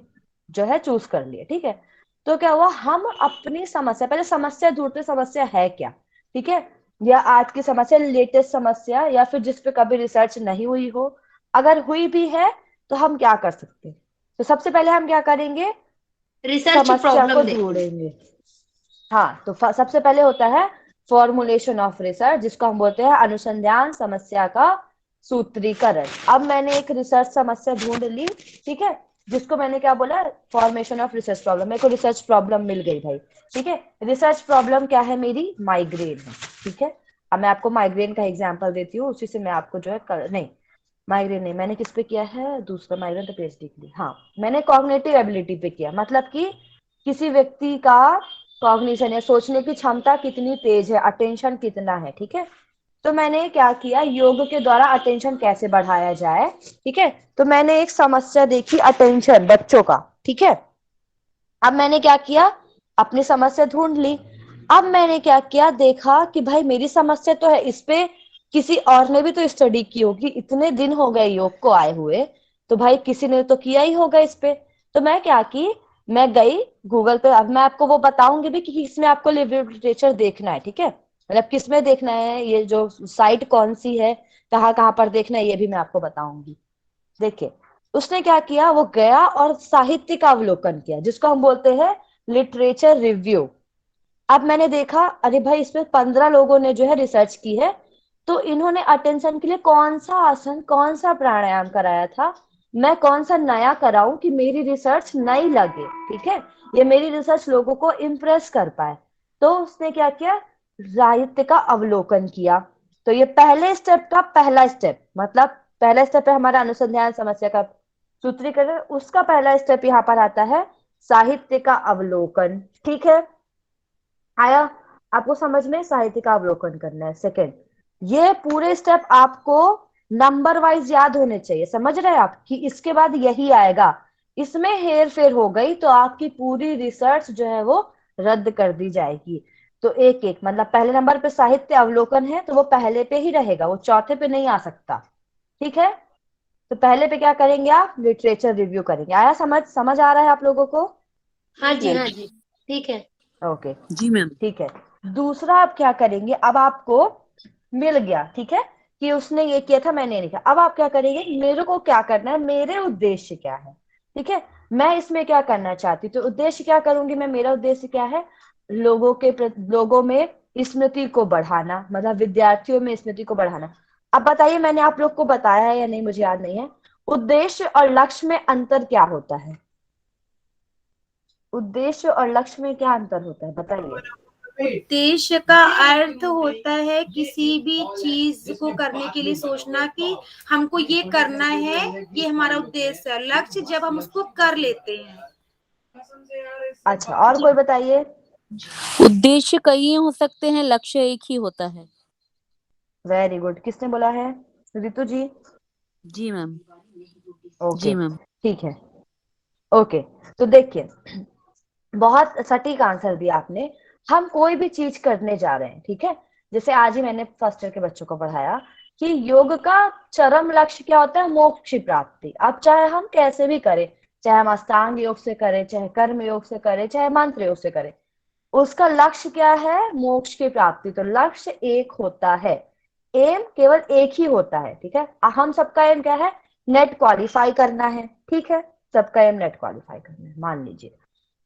A: जो है चूज कर लिया, ठीक है। तो क्या हुआ, हम अपनी समस्या, पहले समस्या ढूंढते, समस्या है क्या, ठीक है, या आज की समस्या, लेटेस्ट समस्या, या फिर जिस पे कभी रिसर्च नहीं हुई हो। अगर हुई भी है तो हम क्या कर सकते हैं, तो सबसे पहले हम क्या करेंगे,
C: रिसर्च
A: समस्या को
C: प्रॉब्लम देखेंगे।
A: ढूंढेंगे। हाँ, तो सबसे पहले होता है फॉर्मुलेशन ऑफ रिसर्च, जिसको हम बोलते हैं अनुसंधान समस्या का सूत्रीकरण। अब मैंने एक रिसर्च समस्या ढूंढ ली, ठीक है, जिसको मैंने क्या बोला, फॉर्मेशन ऑफ रिसर्च प्रॉब्लम। मेरे को रिसर्च प्रॉब्लम मिल गई भाई, ठीक है। रिसर्च प्रॉब्लम क्या है मेरी, माइग्रेन है, ठीक है। अब मैं आपको माइग्रेन का एग्जाम्पल देती हूँ, उसी से मैं आपको जो है नहीं, माइग्रेन नहीं, मैंने किस पे किया है, दूसरा माइग्रेन तो पीएचडी के लिए, हाँ, मैंने कॉग्निटिव एबिलिटी पे किया, मतलब कि किसी व्यक्ति का कॉग्निशन या सोचने की क्षमता कितनी तेज है, अटेंशन कितना है, ठीक है। तो मैंने क्या किया, योग के द्वारा अटेंशन कैसे बढ़ाया जाए, ठीक है। तो मैंने एक समस्या देखी, अटेंशन बच्चों का, ठीक है। अब मैंने क्या किया, अपनी समस्या ढूंढ ली। अब मैंने क्या किया, देखा कि भाई मेरी समस्या तो है, इस पे किसी और ने भी तो स्टडी की होगी, इतने दिन हो गए योग को आए हुए, तो भाई किसी ने तो किया ही होगा इस पे। तो मैं क्या की, मैं गई गूगल पे। अब मैं आपको वो बताऊंगी भी कि इसमें आपको लिटरेचर देखना है, ठीक है, मतलब किसमें देखना है, ये जो साइट कौन सी है, कहाँ कहाँ पर देखना है, ये भी मैं आपको बताऊंगी। देखिए, उसने क्या किया, वो गया और साहित्य का अवलोकन किया, जिसको हम बोलते हैं लिटरेचर रिव्यू। अब मैंने देखा, अरे भाई इसमें 15 लोगों ने जो है रिसर्च की है, तो इन्होंने अटेंशन के लिए कौन सा आसन, कौन सा प्राणायाम कराया था, मैं कौन सा नया कराऊं कि मेरी रिसर्च नई लगे, ठीक है, ये मेरी रिसर्च लोगों को इम्प्रेस कर पाए। तो उसने क्या किया, साहित्य का अवलोकन किया। तो ये पहले स्टेप का पहला स्टेप, मतलब पहला स्टेप है हमारा अनुसंधान समस्या का सूत्रीकरण, उसका पहला स्टेप यहाँ पर आता है साहित्य का अवलोकन, ठीक है। आया आपको समझ में, साहित्य का अवलोकन करना है। सेकंड, ये पूरे स्टेप आपको नंबर वाइज याद होने चाहिए, समझ रहे हैं आप, कि इसके बाद यही आएगा, इसमें हेर फेर हो गई तो आपकी पूरी रिसर्च जो है वो रद्द कर दी जाएगी। तो एक एक, मतलब पहले नंबर पे साहित्य अवलोकन है तो वो पहले पे ही रहेगा, वो चौथे पे नहीं आ सकता, ठीक है। तो पहले पे क्या करेंगे आप, लिटरेचर रिव्यू करेंगे। आया समझ, समझ आ रहा है आप लोगों को?
C: हाँ जी, हाँ जी, ठीक है।
A: ओके,
H: जी मैम।
A: ठीक है। दूसरा आप क्या करेंगे, अब आपको मिल गया, ठीक है, कि उसने ये किया था मैंने नहीं किया। अब आप क्या करेंगे, मेरे को क्या करना है, मेरे उद्देश्य क्या है, ठीक है, मैं इसमें क्या करना चाहती हूँ, तो उद्देश्य क्या करूंगी मैं, मेरा उद्देश्य क्या है, लोगों में स्मृति को बढ़ाना, मतलब विद्यार्थियों में स्मृति को बढ़ाना। अब बताइए, मैंने आप लोग को बताया है या नहीं, मुझे याद नहीं है, उद्देश्य और लक्ष्य में अंतर क्या होता है, उद्देश्य और लक्ष्य में क्या अंतर होता है, बताइए।
B: उद्देश्य का अर्थ होता है किसी भी चीज को करने के लिए सोचना कि हमको ये करना है, ये हमारा उद्देश्य है। लक्ष्य जब हम उसको कर लेते हैं।
A: अच्छा, और कोई बताइए।
H: उद्देश्य कई हो सकते हैं, लक्ष्य एक ही होता है।
A: वेरी गुड, किसने बोला है, रितु जी?
H: जी मैम।
A: ओके,
H: जी मैम।
A: ठीक है। ओके, तो देखिए, बहुत सटीक आंसर दिया आपने। हम कोई भी चीज करने जा रहे हैं, ठीक है, जैसे आज ही मैंने फर्स्ट ईयर के बच्चों को पढ़ाया कि योग का चरम लक्ष्य क्या होता है, मोक्ष की प्राप्ति। अब चाहे हम कैसे भी करें, चाहे हम अष्टांग योग से करें, चाहे कर्म योग से करें, चाहे मंत्र योग से करें, उसका लक्ष्य क्या है, मोक्ष की प्राप्ति। तो लक्ष्य एक होता है, एम केवल एक ही होता है, ठीक है। हम सबका एम क्या है, नेट क्वालिफाई करना है, ठीक है, सबका एम नेट क्वालिफाई करना है, मान लीजिए।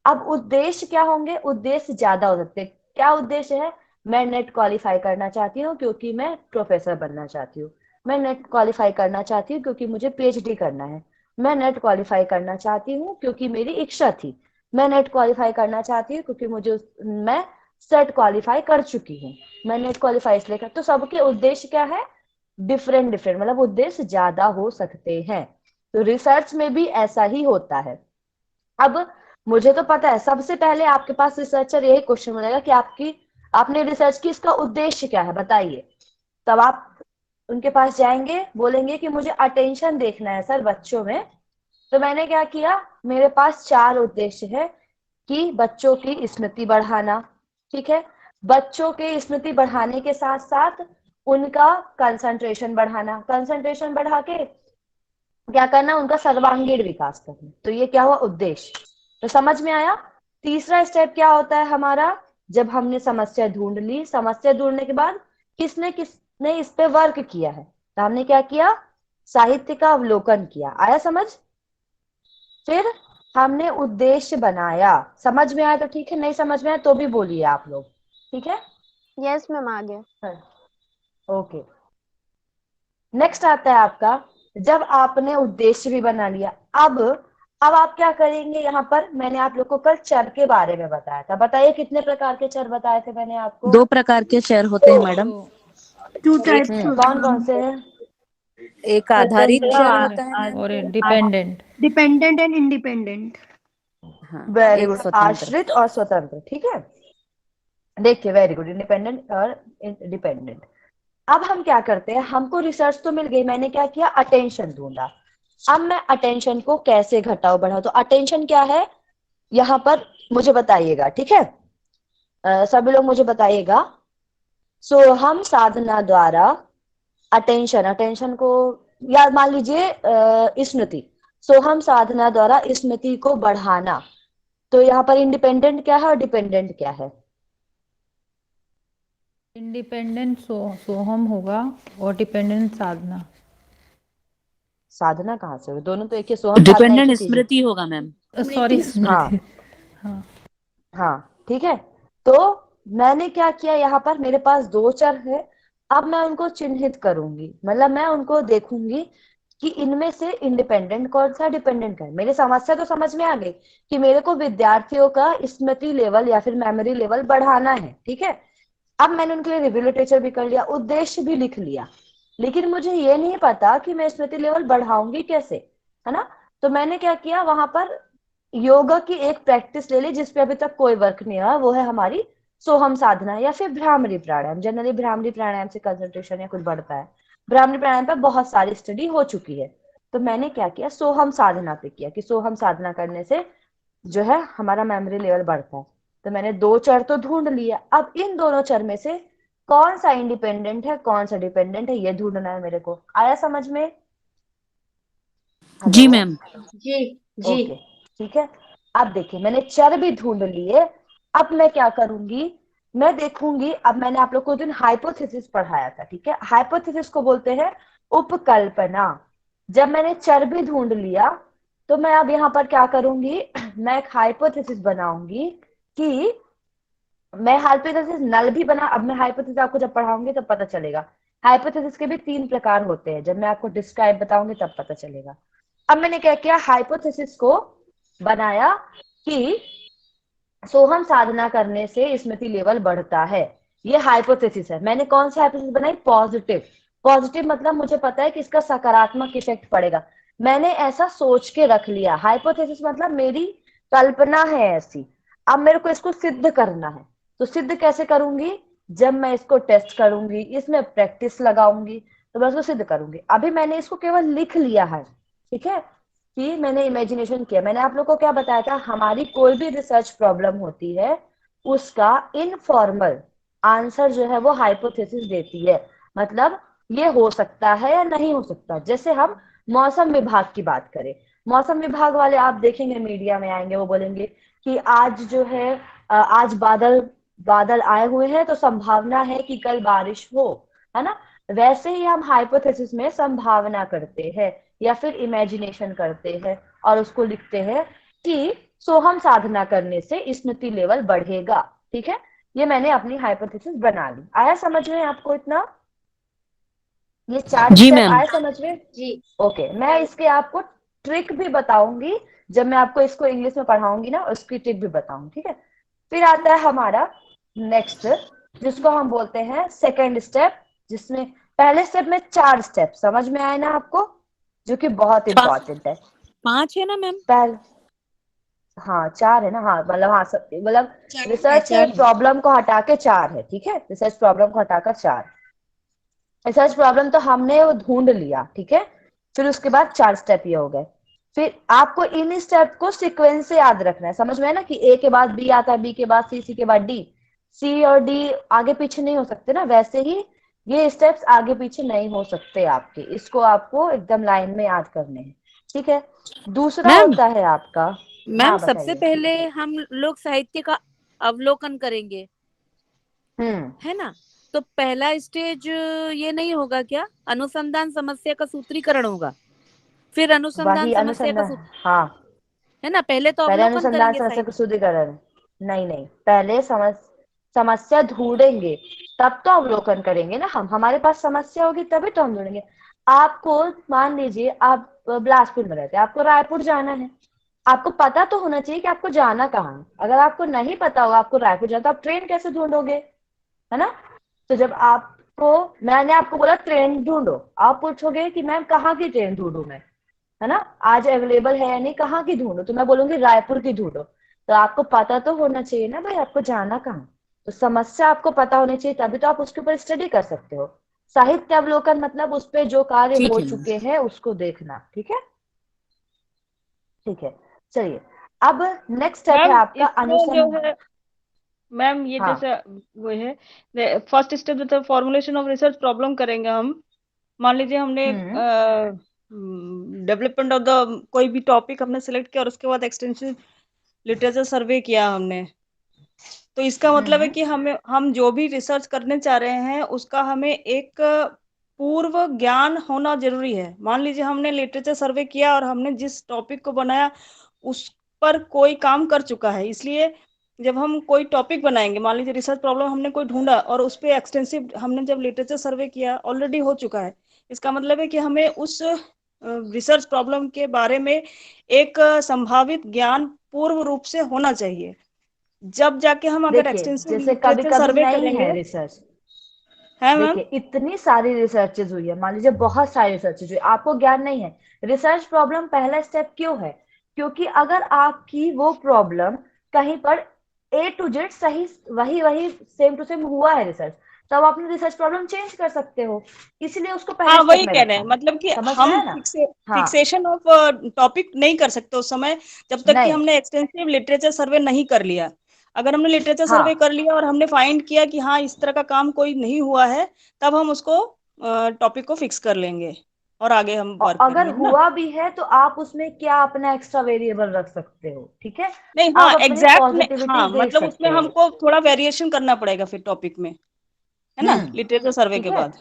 A: अब उद्देश्य क्या होंगे, उद्देश्य ज्यादा हो सकते हैं। क्या उद्देश्य है, मैं नेट क्वालिफाई करना चाहती हूँ क्योंकि मैं प्रोफेसर बनना चाहती हूँ। मैं नेट क्वालिफाई करना चाहती हूँ क्योंकि मुझे पीएचडी करना है। मैं नेट क्वालिफाई करना चाहती हूँ क्योंकि मेरी इच्छा थी। मैं नेट क्वालिफाई करना चाहती हूँ क्योंकि मैं सेट क्वालिफाई कर चुकी हूँ। मैं नेट क्वालिफाई इसलिए कर, तो सबके उद्देश्य क्या है? डिफरेंट डिफरेंट, मतलब उद्देश्य ज्यादा हो सकते हैं। तो रिसर्च में भी ऐसा ही होता है। अब मुझे तो पता है, सबसे पहले आपके पास रिसर्चर यही क्वेश्चन बनेगा कि आपने रिसर्च की, इसका उद्देश्य क्या है बताइए। तब आप उनके पास जाएंगे, बोलेंगे कि मुझे अटेंशन देखना है सर बच्चों में। तो मैंने क्या किया, मेरे पास 4 उद्देश्य है कि बच्चों की स्मृति बढ़ाना, ठीक है, बच्चों के स्मृति बढ़ाने के साथ साथ उनका कंसंट्रेशन बढ़ाना, कंसंट्रेशन बढ़ा के क्या करना, उनका सर्वांगीण विकास करना। तो ये क्या हुआ, उद्देश्य। तो समझ में आया। तीसरा स्टेप क्या होता है हमारा, जब हमने समस्या ढूंढ ली, समस्या ढूंढने के बाद किसने किसने इस पे वर्क किया है, तो हमने क्या किया, साहित्य का अवलोकन किया। आया समझ। फिर हमने उद्देश्य बनाया। समझ में आया तो ठीक है, नहीं समझ में आया तो भी बोलिए आप लोग, ठीक है।
D: यस मैम, आ गया।
A: ओके, नेक्स्ट आता है आपका, जब आपने उद्देश्य भी बना लिया, अब आप क्या करेंगे। यहाँ पर मैंने आप लोग को कल चर के बारे में बताया था। बताइए कितने प्रकार के चर बताए थे मैंने आपको?
H: 2 प्रकार के चर होते हैं मैडम।
E: तो
A: कौन कौन से हैं?
H: एक आधारित
E: स्वतंत्र
H: चर होता है मैम।
E: और डिपेंडेंट।
I: Dependent and independent.
H: हाँ,
A: वेरी
H: एक
A: गुड,
H: स्वतंत्र।
A: आश्रित और स्वतंत्र, ठीक है। देखिए वेरी गुड, इंडिपेंडेंट और डिपेंडेंट। अब हम क्या करते हैं, हमको रिसर्च तो मिल गई, मैंने क्या किया, अटेंशन ढूंढा। अब मैं अटेंशन को कैसे घटाओ बढ़ाओ, तो अटेंशन क्या है यहाँ पर मुझे बताइएगा, ठीक है। सभी लोग मुझे बताइएगा। सो हम साधना द्वारा अटेंशन को, या मान लीजिए स्मृति। सो हम साधना द्वारा स्मृति को बढ़ाना। तो यहाँ पर इंडिपेंडेंट क्या है और डिपेंडेंट क्या है?
E: इंडिपेंडेंट सोहम होगा और डिपेंडेंट साधना।
A: साधना कहाँ से होगी, दोनों तो एक ही, सोहम साधना एक ही
H: डिपेंडेंट
A: चीज है।
H: स्मृति होगा मैम।
E: सॉरी
A: हाँ
E: स्मृति। हाँ
A: हाँ ठीक है। तो मैंने क्या किया, यहाँ पर मेरे पास 2 चर है। अब मैं उनको चिन्हित करूंगी, मतलब मैं उनको देखूंगी कि इनमें से इंडिपेंडेंट कौन सा, डिपेंडेंट का है। मेरी समस्या तो समझ में आ गई कि मेरे को विद्यार्थियों का स्मृति लेवल या फिर मेमोरी लेवल बढ़ाना है, ठीक है। अब मैंने उनके लिए रिव्यू लिटरेचर भी कर लिया, उद्देश्य भी लिख लिया, लेकिन मुझे ये नहीं पता कि मैं स्मृति लेवल बढ़ाऊंगी कैसे, है ना। तो मैंने क्या किया, वहां पर योगा की एक प्रैक्टिस ले ली जिसपे अभी तक कोई वर्क नहीं हुआ, वो है हमारी सोहम साधना या फिर भ्रामरी प्राणायाम। जनरली भ्रामरी प्राणायाम से कंसंट्रेशन या कुछ बढ़ता है। भ्रामरी प्राणायाम पर बहुत सारी स्टडी हो चुकी है। तो मैंने क्या किया, सोहम साधना पे किया कि सोहम साधना करने से जो है हमारा मेमोरी लेवल बढ़ता है। तो मैंने 2 चर तो ढूंढ लिया। अब इन दोनों चर में से कौन सा इंडिपेंडेंट है कौन सा डिपेंडेंट है, ये ढूंढना है मेरे को। आया समझ में?
H: जी
A: हेलो,
H: मैम।
A: ओके ठीक है। अब देखिए मैंने चर भी ढूंढ लिए। अब मैं क्या करूंगी, मैं देखूंगी। अब मैंने आप लोग को दिन हाइपोथेसिस पढ़ाया था, ठीक है। हाइपोथेसिस को बोलते हैं उपकल्पना। जब मैंने चर भी ढूंढ लिया तो मैं अब यहाँ पर क्या करूंगी, मैं एक हाइपोथेसिस बनाऊंगी कि मैं हाइपोथेसिस नल भी बना। अब मैं हाइपोथेसिस आपको जब पढ़ाऊंगी तब पता चलेगा। हाइपोथेसिस के भी 3 प्रकार होते हैं, जब मैं आपको डिस्क्राइब बताऊंगी तब पता चलेगा। अब मैंने क्या किया, हाइपोथेसिस को बनाया कि सोहम साधना करने से स्मृति लेवल बढ़ता है। ये हाइपोथेसिस है। मैंने कौन सी हाइपोथेसिस बनाई, पॉजिटिव। पॉजिटिव मतलब मुझे पता है कि इसका सकारात्मक इफेक्ट पड़ेगा। मैंने ऐसा सोच के रख लिया। हाइपोथेसिस मतलब मेरी कल्पना है ऐसी। अब मेरे को इसको सिद्ध करना है। तो सिद्ध कैसे करूंगी, जब मैं इसको टेस्ट करूंगी, इसमें प्रैक्टिस लगाऊंगी, तो मैं उसको सिद्ध करूंगी। अभी मैंने इसको केवल लिख लिया है, ठीक है, कि मैंने इमेजिनेशन किया। मैंने आप लोग को क्या बताया था, हमारी कोई भी रिसर्च प्रॉब्लम होती है उसका इनफॉर्मल आंसर जो है वो हाइपोथेसिस देती है। मतलब ये हो सकता है या नहीं हो सकता। जैसे हम मौसम विभाग की बात करें, मौसम विभाग वाले आप देखेंगे मीडिया में आएंगे, वो बोलेंगे कि आज जो है आज बादल बादल आए हुए हैं तो संभावना है कि कल बारिश हो, है ना। वैसे ही हम हाइपोथेसिस में संभावना करते हैं या फिर इमेजिनेशन करते हैं और उसको लिखते हैं कि सोहम साधना करने से स्मृति लेवल बढ़ेगा, ठीक है। ये मैंने अपनी हाइपोथेसिस बना ली। आया समझ में आपको इतना? ये 4
H: जी
A: स्टेप
H: मैम।
A: आए समझ में?
C: जी।
A: ओके, मैं इसके आपको ट्रिक भी बताऊंगी जब मैं आपको इसको इंग्लिश में पढ़ाऊंगी ना, उसकी ट्रिक भी बताऊंगी, ठीक है। फिर आता है हमारा नेक्स्ट, जिसको हम बोलते हैं सेकंड स्टेप, जिसमें पहले स्टेप में 4 स्टेप समझ में आए ना आपको, जो कि बहुत इंपॉर्टेंट है।
H: 5 है ना मैम?
A: पहले हाँ 4 है ना, हाँ मतलब हाँ मतलब रिसर्च
H: 4
A: प्रॉब्लम को हटा के 4 है, ठीक है। रिसर्च प्रॉब्लम को हटाकर 4, रिसर्च प्रॉब्लम तो हमने वो ढूंढ लिया, ठीक है। फिर उसके बाद 4 स्टेप ये हो गए। फिर आपको इन स्टेप को सीक्वेंस से याद रखना है, समझ में है ना, कि ए के बाद बी आता है, बी के बाद सी, सी के बाद डी, सी और डी आगे पीछे नहीं हो सकते ना, वैसे ही ये स्टेप्स आगे पीछे नहीं हो सकते आपके, इसको आपको एकदम लाइन में याद करने हैं, ठीक है। दूसरा
H: मैम।
A: होता है आपका,
H: मैम
A: हाँ
H: सबसे
A: बताइए।
H: पहले हम लोग साहित्य का अवलोकन करेंगे,
A: हम्म,
H: है ना? तो पहला स्टेज ये नहीं होगा क्या? अनुसंधान समस्या का सूत्रीकरण होगा, फिर अनुसंधान
A: वही
H: समस्या का
A: अनुसंधान, हाँ
H: है ना? पहले तो
A: पहले
H: अवलोकन
A: अनुसंधान
H: करेंगे
A: समस्या को
H: साहित्य।
A: शुद्धिकरण, नहीं नहीं, पहले समस्या ढूंढेंगे, तब तो अवलोकन करेंगे ना हम, हमारे पास समस्या होगी तभी तो हम ढूंढेंगे। आपको मान लीजिए आप बिलासपुर में रहते हैं, आपको रायपुर जाना है, आपको पता तो होना चाहिए कि आपको जाना कहाँ है। अगर आपको नहीं पता होगा आपको रायपुर जाना, तो आप ट्रेन कैसे ढूंढोगे, है ना। तो जब आपको, मैंने आपको बोला ट्रेन ढूंढो, आप पूछोगे कि मैम कहाँ की ट्रेन ढूंढूं मैं, है ना, आज अवेलेबल है या नहीं, कहाँ की ढूंढो, तो मैं बोलूंगी रायपुर की ढूंढो। तो आपको पता तो होना चाहिए ना भाई आपको जाना कहाँ, तो समस्या आपको पता होनी चाहिए, तभी तो आप उसके ऊपर स्टडी कर सकते हो। साहित्य अवलोकन मतलब उस पे जो कार्य
H: ठीक
A: हो
H: है मैम।
A: चुके हैं उसको देखना, ठीक है। ठीक है, चलिए, अब नेक्स्ट स्टेप है
J: मैम
A: आपका
J: इसमें जो
A: अनुसंधान।
J: है, मैम ये
A: हाँ,
J: जैसे वो है फर्स्ट स्टेप जैसे फॉर्मुलेशन ऑफ रिसर्च प्रॉब्लम करेंगे हम। मान लीजिए हमने
A: हम्म
J: डेवलपमेंट ऑफ द कोई भी टॉपिक हमने सेलेक्ट किया और उसके बाद एक्सटेंसिव लिटरेचर सर्वे किया हमने, तो इसका मतलब है
A: हम्म
J: कि हम जो भी रिसर्च करने चाह रहे हैं उसका हमें एक पूर्व ज्ञान होना जरूरी है। मान लीजिए हमने लिटरेचर सर्वे किया और हमने जिस टॉपिक को बनाया उस पर कोई काम कर चुका है, इसलिए जब हम कोई टॉपिक बनाएंगे, मान लीजिए रिसर्च प्रॉब्लम हमने कोई ढूंढा और उस पर एक्सटेंसिव हमने जब लिटरेचर सर्वे किया ऑलरेडी हो चुका है, इसका मतलब है कि हमें उस रिसर्च प्रॉब्लम के बारे में एक संभावित ज्ञान पूर्व रूप से होना चाहिए। जब जाके हम अगर
A: देखिए
J: एक्सटेंसिव
A: जैसे कभी
J: लिटरेचर
A: कभी
J: सर्वे
A: नहीं है
J: करेंगे।
A: रिसर्च,
J: है मैम?
A: देखिए इतनी सारी रिसर्चेज हुई है, मान लीजिए बहुत सारी रिसर्चेज हुई, आपको ज्ञान नहीं है। रिसर्च प्रॉब्लम पहला स्टेप क्यों है, क्योंकि अगर आपकी वो प्रॉब्लम कहीं पर ए टू जेड सही वही वही सेम टू सेम हुआ है रिसर्च, तब आप अपनी रिसर्च प्रॉब्लम चेंज कर सकते हो, इसलिए उसको पहले
J: हाँ
A: स्टेप
J: वही
A: में
J: कह रहे
A: रखा
J: हैं,
A: है।
J: मतलब कि
A: समझ में
J: हम
A: है ना, हाँ
J: फिक्सेशन ऑफ टॉपिक नहीं कर सकते उस समय जब तक कि
A: नहीं,
J: हमने एक्सटेंसिव लिटरेचर सर्वे नहीं कर लिया। अगर हमने लिटरेचर सर्वे
A: हाँ
J: कर लिया और हमने फाइंड किया कि हाँ इस तरह का काम कोई नहीं हुआ है, तब हम उसको टॉपिक को फिक्स कर लेंगे और आगे हम
A: और
J: वर्क
A: अगर
J: करेंगे, है ना?
A: हुआ भी है तो आप उसमें क्या अपना एक्स्ट्रा वेरिएबल रख सकते हो, ठीक है,
J: नहीं, हाँ
A: आप अपनी
J: एग्जैक्ट में, हाँ
A: पॉजिटिविटीज देख
J: मतलब उसमें
A: सकते हो।
J: हमको थोड़ा वेरिएशन करना पड़ेगा फिर टॉपिक में, है ना, लिटरेचर सर्वे
A: ठीक
J: के
A: है,
J: बाद।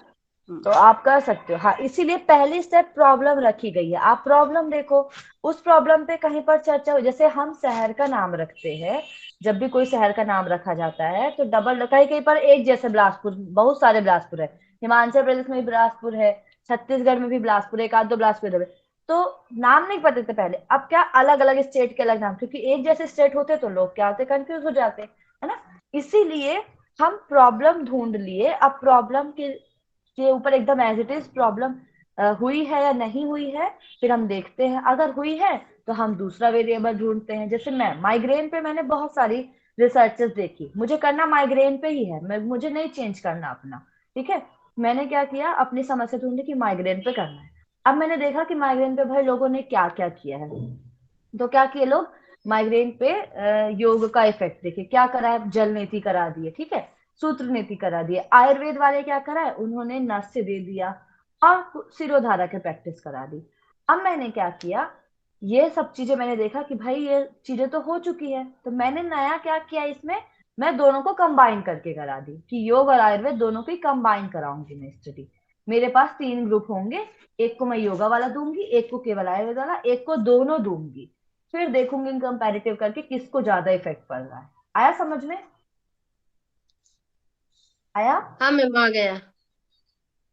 A: तो आप कर सकते हो, हाँ इसीलिए पहली स्टेप प्रॉब्लम रखी गई है, आप प्रॉब्लम देखो, उस प्रॉब्लम पे कहीं पर चर्चा हो, जैसे हम शहर का नाम रखते हैं, जब भी कोई शहर का नाम रखा जाता है तो डबल कहीं कहीं पर एक जैसे बिलासपुर, बहुत सारे बिलासपुर है, हिमाचल प्रदेश में भी बिलासपुर है, छत्तीसगढ़ में भी बिलासपुर, एक आध दो बिलासपुर है, तो नाम नहीं पता थे पहले, अब क्या अलग अलग स्टेट के अलग नाम, क्योंकि एक जैसे स्टेट होते तो लोग क्या होते कंफ्यूज हो जाते, है ना। इसीलिए हम प्रॉब्लम ढूंढ लिए, अब प्रॉब्लम के ऊपर एकदम एज इट इज प्रॉब्लम हुई है या नहीं हुई है, फिर हम देखते हैं, अगर हुई है तो हम दूसरा वेरिएबल ढूंढते हैं। जैसे मैं माइग्रेन पे मैंने बहुत सारी रिसर्चेस देखी, मुझे करना माइग्रेन पे ही है, मुझे नहीं चेंज करना अपना, ठीक है। मैंने क्या किया, अपनी समस्या ढूंढी कि माइग्रेन पे करना है। अब मैंने देखा कि माइग्रेन पे भाई लोगों ने क्या क्या किया है, तो क्या किए लोग माइग्रेन पे योग का इफेक्ट देखिए क्या करा है, जल नीति करा दिए, ठीक है, सूत्र नीति करा दिए। आयुर्वेद वाले क्या करा है, उन्होंने नस्य दे दिया और सिरोधारा के प्रैक्टिस करा दी। अब मैंने क्या किया, ये सब चीजें मैंने देखा कि भाई ये चीजें तो हो चुकी है, तो मैंने नया क्या किया इसमें, मैं दोनों को कंबाइन करके करा दी कि योग और आयुर्वेद दोनों को कंबाइन कराऊंगी मैं स्टडी। मेरे पास 3 ग्रुप होंगे, एक को मैं योगा वाला दूंगी, एक को केवल आयुर्वेद वाला, एक को दोनों दूंगी, फिर देखूंगी कंपैरेटिव करके किसको ज्यादा इफेक्ट पड़ रहा है। आया समझ में, आया?
C: हाँ मैम आ गया।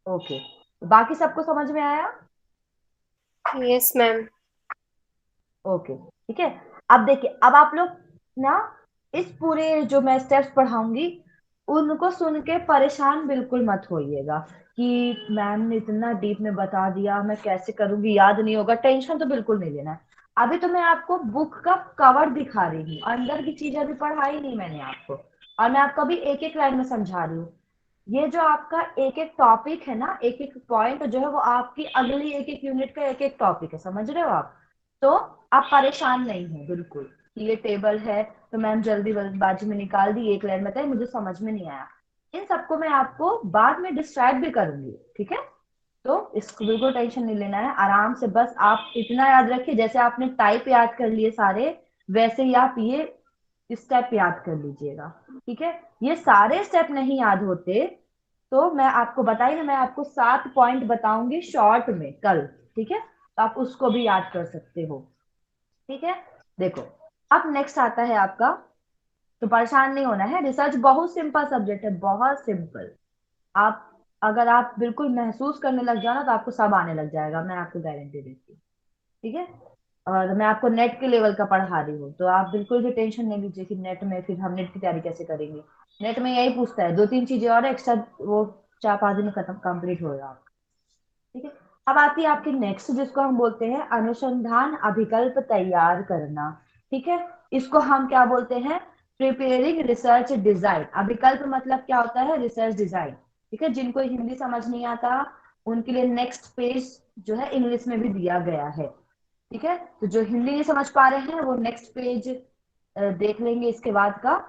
A: ओके, बाकी सबको समझ में आया?
C: Yes ma'am.
A: ओके, ठीक है। अब देखिए, अब आप लोग ना इस पूरे जो मैं स्टेप्स पढ़ाऊंगी उनको सुन के परेशान बिल्कुल मत होइएगा कि मैम ने इतना डीप में बता दिया, मैं कैसे करूंगी, याद नहीं होगा। टेंशन तो बिल्कुल नहीं लेना है। अभी तो मैं आपको बुक का कवर दिखा रही हूँ, अंदर की चीजें अभी पढ़ाई नहीं मैंने आपको, और मैं आपको अभी एक एक लाइन में समझा रही हूँ। ये जो आपका एक एक टॉपिक है ना, एक एक पॉइंट जो है वो आपकी अगली एक एक यूनिट का एक एक टॉपिक है, समझ रहे हो आप? तो आप परेशान नहीं हो बिल्कुल कि ये टेबल है तो मैम जल्दीबाजी में निकाल दी, एक लाइन बताई, मुझे समझ में नहीं आया। इन सबको मैं आपको बाद में डिस्क्राइब भी करूंगी, ठीक है? तो इसको बिल्कुल टेंशन नहीं लेना है, आराम से बस आप इतना याद रखिए, जैसे आपने टाइप याद कर लिए सारे, वैसे ही आप ये स्टेप याद कर लीजिएगा, ठीक है? ये सारे स्टेप नहीं याद होते तो मैं आपको बताई ना, मैं आपको 7 पॉइंट बताऊंगी शॉर्ट में कल, ठीक है? तो आप उसको भी याद कर सकते हो, ठीक है? देखो, अब नेक्स्ट आता है आपका, तो परेशान नहीं होना है, रिसर्च बहुत सिंपल सब्जेक्ट है, बहुत सिंपल। आप अगर आप बिल्कुल महसूस करने लग जाओ ना तो आपको सब आने लग जाएगा, मैं आपको गारंटी देती हूँ, ठीक है? और मैं आपको नेट के लेवल का पढ़ा रही हूँ, तो आप बिल्कुल भी टेंशन नहीं लीजिए कि नेट में फिर हम नेट की तैयारी कैसे करेंगे। नेट में यही पूछता है, 2-3 चीजें और एक्स्ट्रा, वो 4-5 दिन में खत्म कंप्लीट होगा आपका, ठीक है? अब आती है आपकी नेक्स्ट, जिसको हम बोलते हैं अनुसंधान अभिकल्प तैयार करना, ठीक है? इसको हम क्या बोलते हैं? Preparing research design. अभिकल्प मतलब क्या होता है? रिसर्च डिजाइन, ठीक है? जिनको हिंदी समझ नहीं आता उनके लिए नेक्स्ट पेज जो है इंग्लिश में भी दिया गया है, ठीक है? तो जो हिंदी नहीं समझ पा रहे हैं वो नेक्स्ट पेज देख लेंगे, इसके बाद का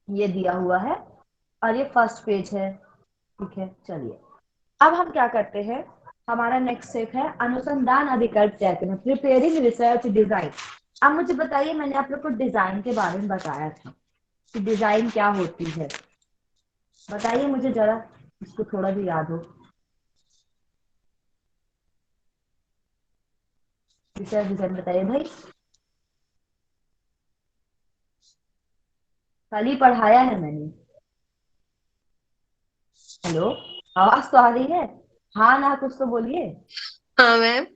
A: ये दिया हुआ है, और ये फर्स्ट पेज है, ठीक है? चलिए, अब हम क्या करते हैं, हमारा नेक्स्ट स्टेप है अनुसंधान अभिकल्प तैयार करना, प्रिपेयरिंग रिसर्च डिजाइन। अब मुझे बताइए, मैंने आप लोग को डिजाइन के बारे में बताया था कि डिजाइन क्या होती है, बताइए मुझे जरा, इसको थोड़ा भी याद हो। रिसर्च डिजाइन बताइए भाई, कल ही पढ़ाया है मैंने। हेलो, आवाज तो आ रही है? हाँ ना, कुछ तो बोलिए।
C: हाँ मैम।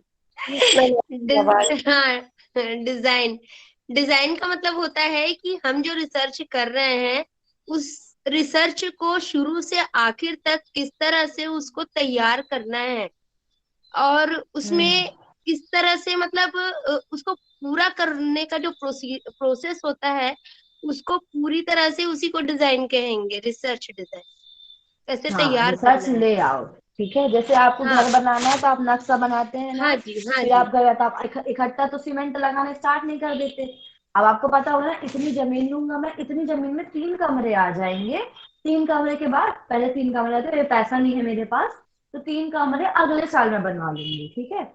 A: आवाज।
C: हाँ, डिजाइन। डिजाइन का मतलब होता है कि हम जो रिसर्च कर रहे हैं उस रिसर्च को शुरू से आखिर तक किस तरह से उसको तैयार करना है, और उसमें किस तरह से मतलब उसको पूरा करने का जो प्रोसेस होता है उसको पूरी तरह से उसी को डिजाइन कहेंगे, रिसर्च डिजाइन कैसे
A: हाँ,
C: तैयार
A: रिसर्च
C: करना है।
A: लेआउट, ठीक है? जैसे आपको
C: हाँ
A: घर बनाना है तो आप नक्शा बनाते हैं ना,
C: हाँ जी, हाँ
A: फिर
C: जी।
A: आप घर, तो आप इकट्ठा तो सीमेंट लगाना स्टार्ट नहीं कर देते। अब आपको पता होगा ना, इतनी जमीन लूंगा मैं, इतनी जमीन में 3 कमरे आ जाएंगे, 3 कमरे के बाद, पहले 3 कमरे आते, ये पैसा नहीं है मेरे पास, तो 3 कमरे अगले साल में बनवा लूंगी, ठीक है?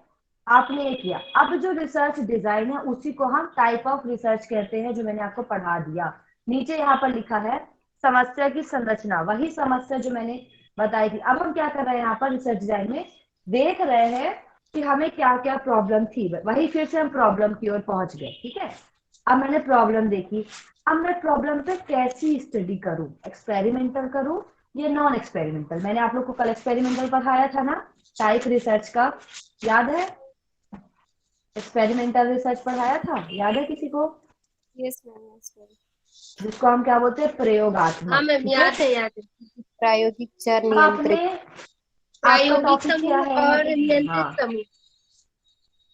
A: आपने ये किया। अब जो रिसर्च डिजाइन है उसी को हम टाइप ऑफ रिसर्च कहते हैं, जो मैंने आपको पढ़ा दिया। नीचे यहाँ पर लिखा है समस्या की संरचना, वही समस्या जो मैंने बताई थी। अब हम क्या कर रहे हैं यहाँ पर रिसर्च डिजाइन में, देख रहे हैं कि हमें क्या क्या प्रॉब्लम थी, वही फिर से हम प्रॉब्लम की ओर पहुंच गए, ठीक है? अब मैंने प्रॉब्लम देखी, अब मैं प्रॉब्लम पे कैसी स्टडी करूं, एक्सपेरिमेंटल करूं या नॉन एक्सपेरिमेंटल? मैंने आप लोग को कल एक्सपेरिमेंटल पढ़ाया था ना, टाइप रिसर्च का, याद है? एक्सपेरिमेंटल रिसर्च पढ़ाया था, याद है किसी को?
C: Yes ma'am, yes ma'am.
A: जिसको हम क्या बोलते हैं?
C: हाँ
A: प्रयोगात्मक,
C: मैम,
A: ठीक है?
C: याद है, याद है। प्रायोगिक चर
A: अब आपने,
C: नियंत्रित,
A: आपका
C: प्रायोगिक
A: टॉपिक क्या
C: समूह
A: है?
C: और नियंत्रित
A: हाँ,
C: समूह।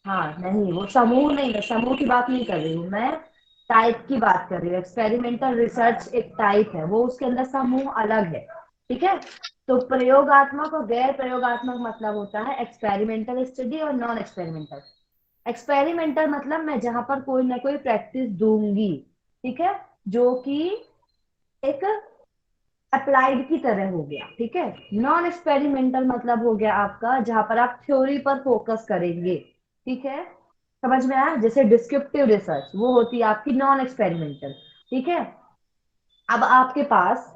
A: हाँ नहीं, वो समूह नहीं, मैं समूह की बात नहीं कर रही हूँ, मैं टाइप की बात कर रही हूँ। एक्सपेरिमेंटल रिसर्च एक टाइप है, वो उसके अंदर समूह अलग है, ठीक है? तो प्रयोगात्मक और गैर प्रयोगात्मक मतलब होता है एक्सपेरिमेंटल स्टडी और नॉन एक्सपेरिमेंटल। एक्सपेरिमेंटल मतलब मैं जहां पर कोई ना कोई प्रैक्टिस दूंगी, ठीक है, जो कि एक अप्लाइड की तरह हो गया, ठीक है? नॉन एक्सपेरिमेंटल मतलब हो गया आपका जहां पर आप थ्योरी पर फोकस करेंगे, ठीक है? समझ में आया? जैसे डिस्क्रिप्टिव रिसर्च वो होती है आपकी नॉन एक्सपेरिमेंटल, ठीक है? अब आपके पास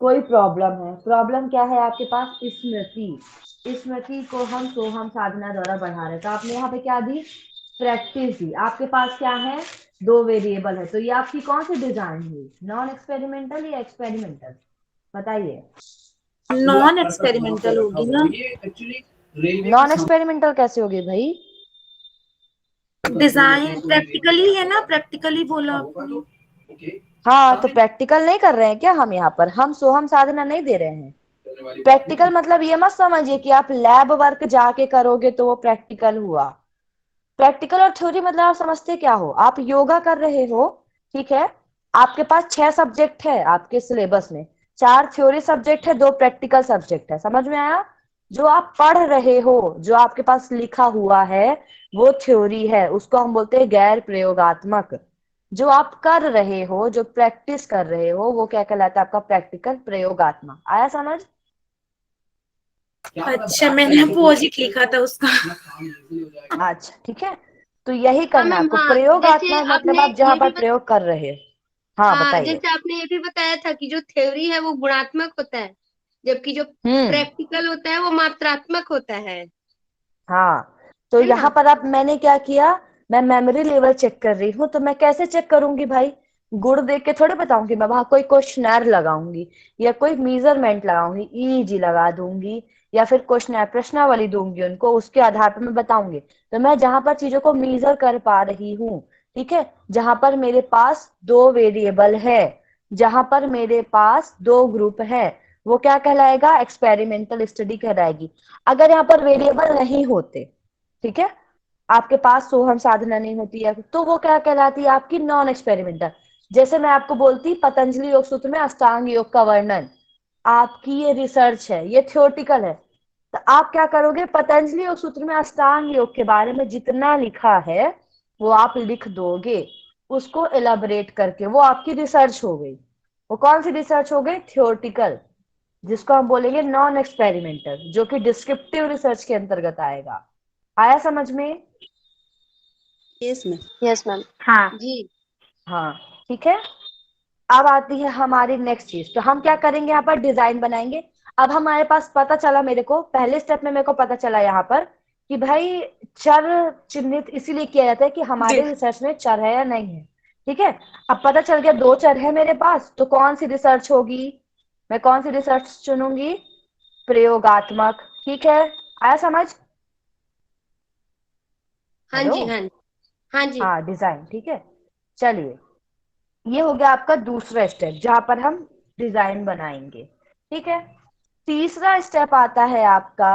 A: कोई प्रॉब्लम है, प्रॉब्लम क्या है आपके पास? स्मृति। स्मृति को हम सोहम साधना द्वारा बढ़ा रहे हैं, तो आपने यहाँ पे क्या दी? प्रैक्टिस दी। आपके पास क्या है? 2 वेरिएबल है, तो ये आपकी कौन सी डिजाइन हुई? नॉन एक्सपेरिमेंटल या एक्सपेरिमेंटल? बताइए।
B: नॉन एक्सपेरिमेंटल होगी ना।
K: नॉन एक्सपेरिमेंटल कैसे होगी भाई?
B: डिजाइन प्रैक्टिकली है ना, प्रैक्टिकली बोला आपने।
K: हाँ, तो प्रैक्टिकल नहीं कर रहे हैं क्या हम यहाँ पर? हम सोहम साधना नहीं दे रहे हैं। प्रैक्टिकल मतलब ये मत समझिए कि आप लैब वर्क जाके करोगे तो वो प्रैक्टिकल हुआ। प्रैक्टिकल और थ्योरी मतलब आप समझते क्या हो? आप योगा कर रहे हो, ठीक है, आपके पास 6 सब्जेक्ट है आपके सिलेबस में, 4 थ्योरी सब्जेक्ट है, 2 प्रैक्टिकल सब्जेक्ट है। समझ में आया? जो आप पढ़ रहे हो, जो आपके पास लिखा हुआ है, वो थ्योरी है, उसको हम बोलते हैं गैर प्रयोगात्मक। जो आप कर रहे हो, जो प्रैक्टिस कर रहे हो, वो क्या कहलाता है? आपका प्रैक्टिकल प्रयोगात्मक। आया समझ?
B: अच्छा, मैंने अपोजिट लिखा था उसका।
K: अच्छा, ठीक है, तो यही
C: हाँ
K: करना है
C: मैम,
K: आपको।
C: हाँ, जैसे
K: प्रयोगात्मक मतलब
C: आपने
K: आप जहां
C: ये
K: पर
C: भी
K: प्रयोग कर रहे हो। हाँ,
C: हाँ,
K: बताइए।
C: जैसे आपने ये भी बताया था कि जो थ्योरी है वो गुणात्मक होता है, जबकि जो
K: हम्म।
C: प्रैक्टिकल होता है वो मात्रात्मक होता है
K: हाँ, तो
C: ना।
K: यहाँ पर आप, मैंने क्या किया, मैं मेमोरी लेवल चेक कर रही हूँ। तो मैं कैसे चेक करूंगी भाई? गुण देख के थोड़े बताऊंगी। मैं वहां कोई क्वेश्चनर लगाऊंगी या कोई मेजरमेंट लगाऊंगी, ईईजी लगा दूंगी, या फिर क्वेश्चनर प्रश्नावली दूंगी उनको, उसके आधार पर मैं बताऊंगी। तो मैं जहां पर चीजों को मेजर कर पा रही हूँ, ठीक है, जहां पर मेरे पास 2 वेरिएबल है, जहां पर मेरे पास 2 ग्रुप है, वो क्या कहलाएगा? एक्सपेरिमेंटल स्टडी कहलाएगी। अगर यहाँ पर वेरिएबल नहीं होते, ठीक है, आपके पास सोहम साधना नहीं होती है, तो वो क्या कहलाती है? आपकी नॉन एक्सपेरिमेंटल। जैसे मैं आपको बोलती पतंजलि योग सूत्र में अष्टांग योग का वर्णन, आपकी ये रिसर्च है, ये थ्योरेटिकल है, तो आप क्या करोगे? पतंजलि योग सूत्र में अष्टांग योग के बारे में जितना लिखा है वो आप लिख दोगे, उसको एलाबरेट करके। वो आपकी रिसर्च हो गई। वो कौन सी रिसर्च हो गई? थ्योरेटिकल, जिसको हम बोलेंगे नॉन एक्सपेरिमेंटल, जो कि डिस्क्रिप्टिव रिसर्च के अंतर्गत आएगा। आया समझ में?
J: Yes ma'am.
C: Yes ma'am.
F: हाँ।
C: जी।
K: हाँ, ठीक है। अब आती है हमारी नेक्स्ट चीज। तो हम क्या करेंगे? यहाँ पर डिजाइन बनाएंगे। अब हमारे पास पता चला, मेरे को पहले स्टेप में मेरे को पता चला यहाँ पर कि भाई चर चिन्हित इसीलिए किया जाता है कि हमारे
J: देख
K: रिसर्च में चर है या नहीं है। ठीक है, अब पता चल गया 2 चर है मेरे पास, तो कौन सी रिसर्च होगी? मैं कौन सी रिसर्च चुनूंगी? प्रयोगात्मक। ठीक है, आया समझ?
C: हाँ
K: हेलो।
C: जी, हाँ जी, हाँ जी।
K: हाँ, डिजाइन, ठीक है। चलिए, ये हो गया आपका दूसरा स्टेप, जहां पर हम डिजाइन बनाएंगे। ठीक है, तीसरा स्टेप आता है आपका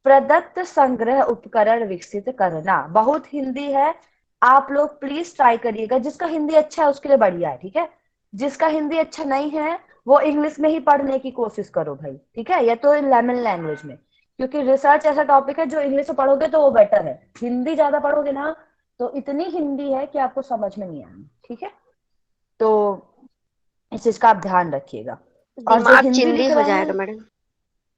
K: प्रदत्त संग्रह उपकरण विकसित करना। बहुत हिंदी है, आप लोग प्लीज ट्राई करिएगा। जिसका हिंदी अच्छा है उसके लिए बढ़िया है, ठीक है। जिसका हिंदी अच्छा नहीं है वो इंग्लिश में ही पढ़ने की कोशिश करो भाई, ठीक है, या तो लेमन लैंग्वेज में, क्योंकि रिसर्च ऐसा टॉपिक है जो इंग्लिश में पढ़ोगे तो वो बेटर है। हिंदी ज्यादा पढ़ोगे ना तो इतनी हिंदी है कि आपको समझ में नहीं आनी, ठीक है। तो इस चीज का आप ध्यान रखिएगा। और जो
C: दिमाग
K: हिंदी
C: चिंदी
K: लिख
C: हो
K: रहे हैं,
C: जाएगा मैडम।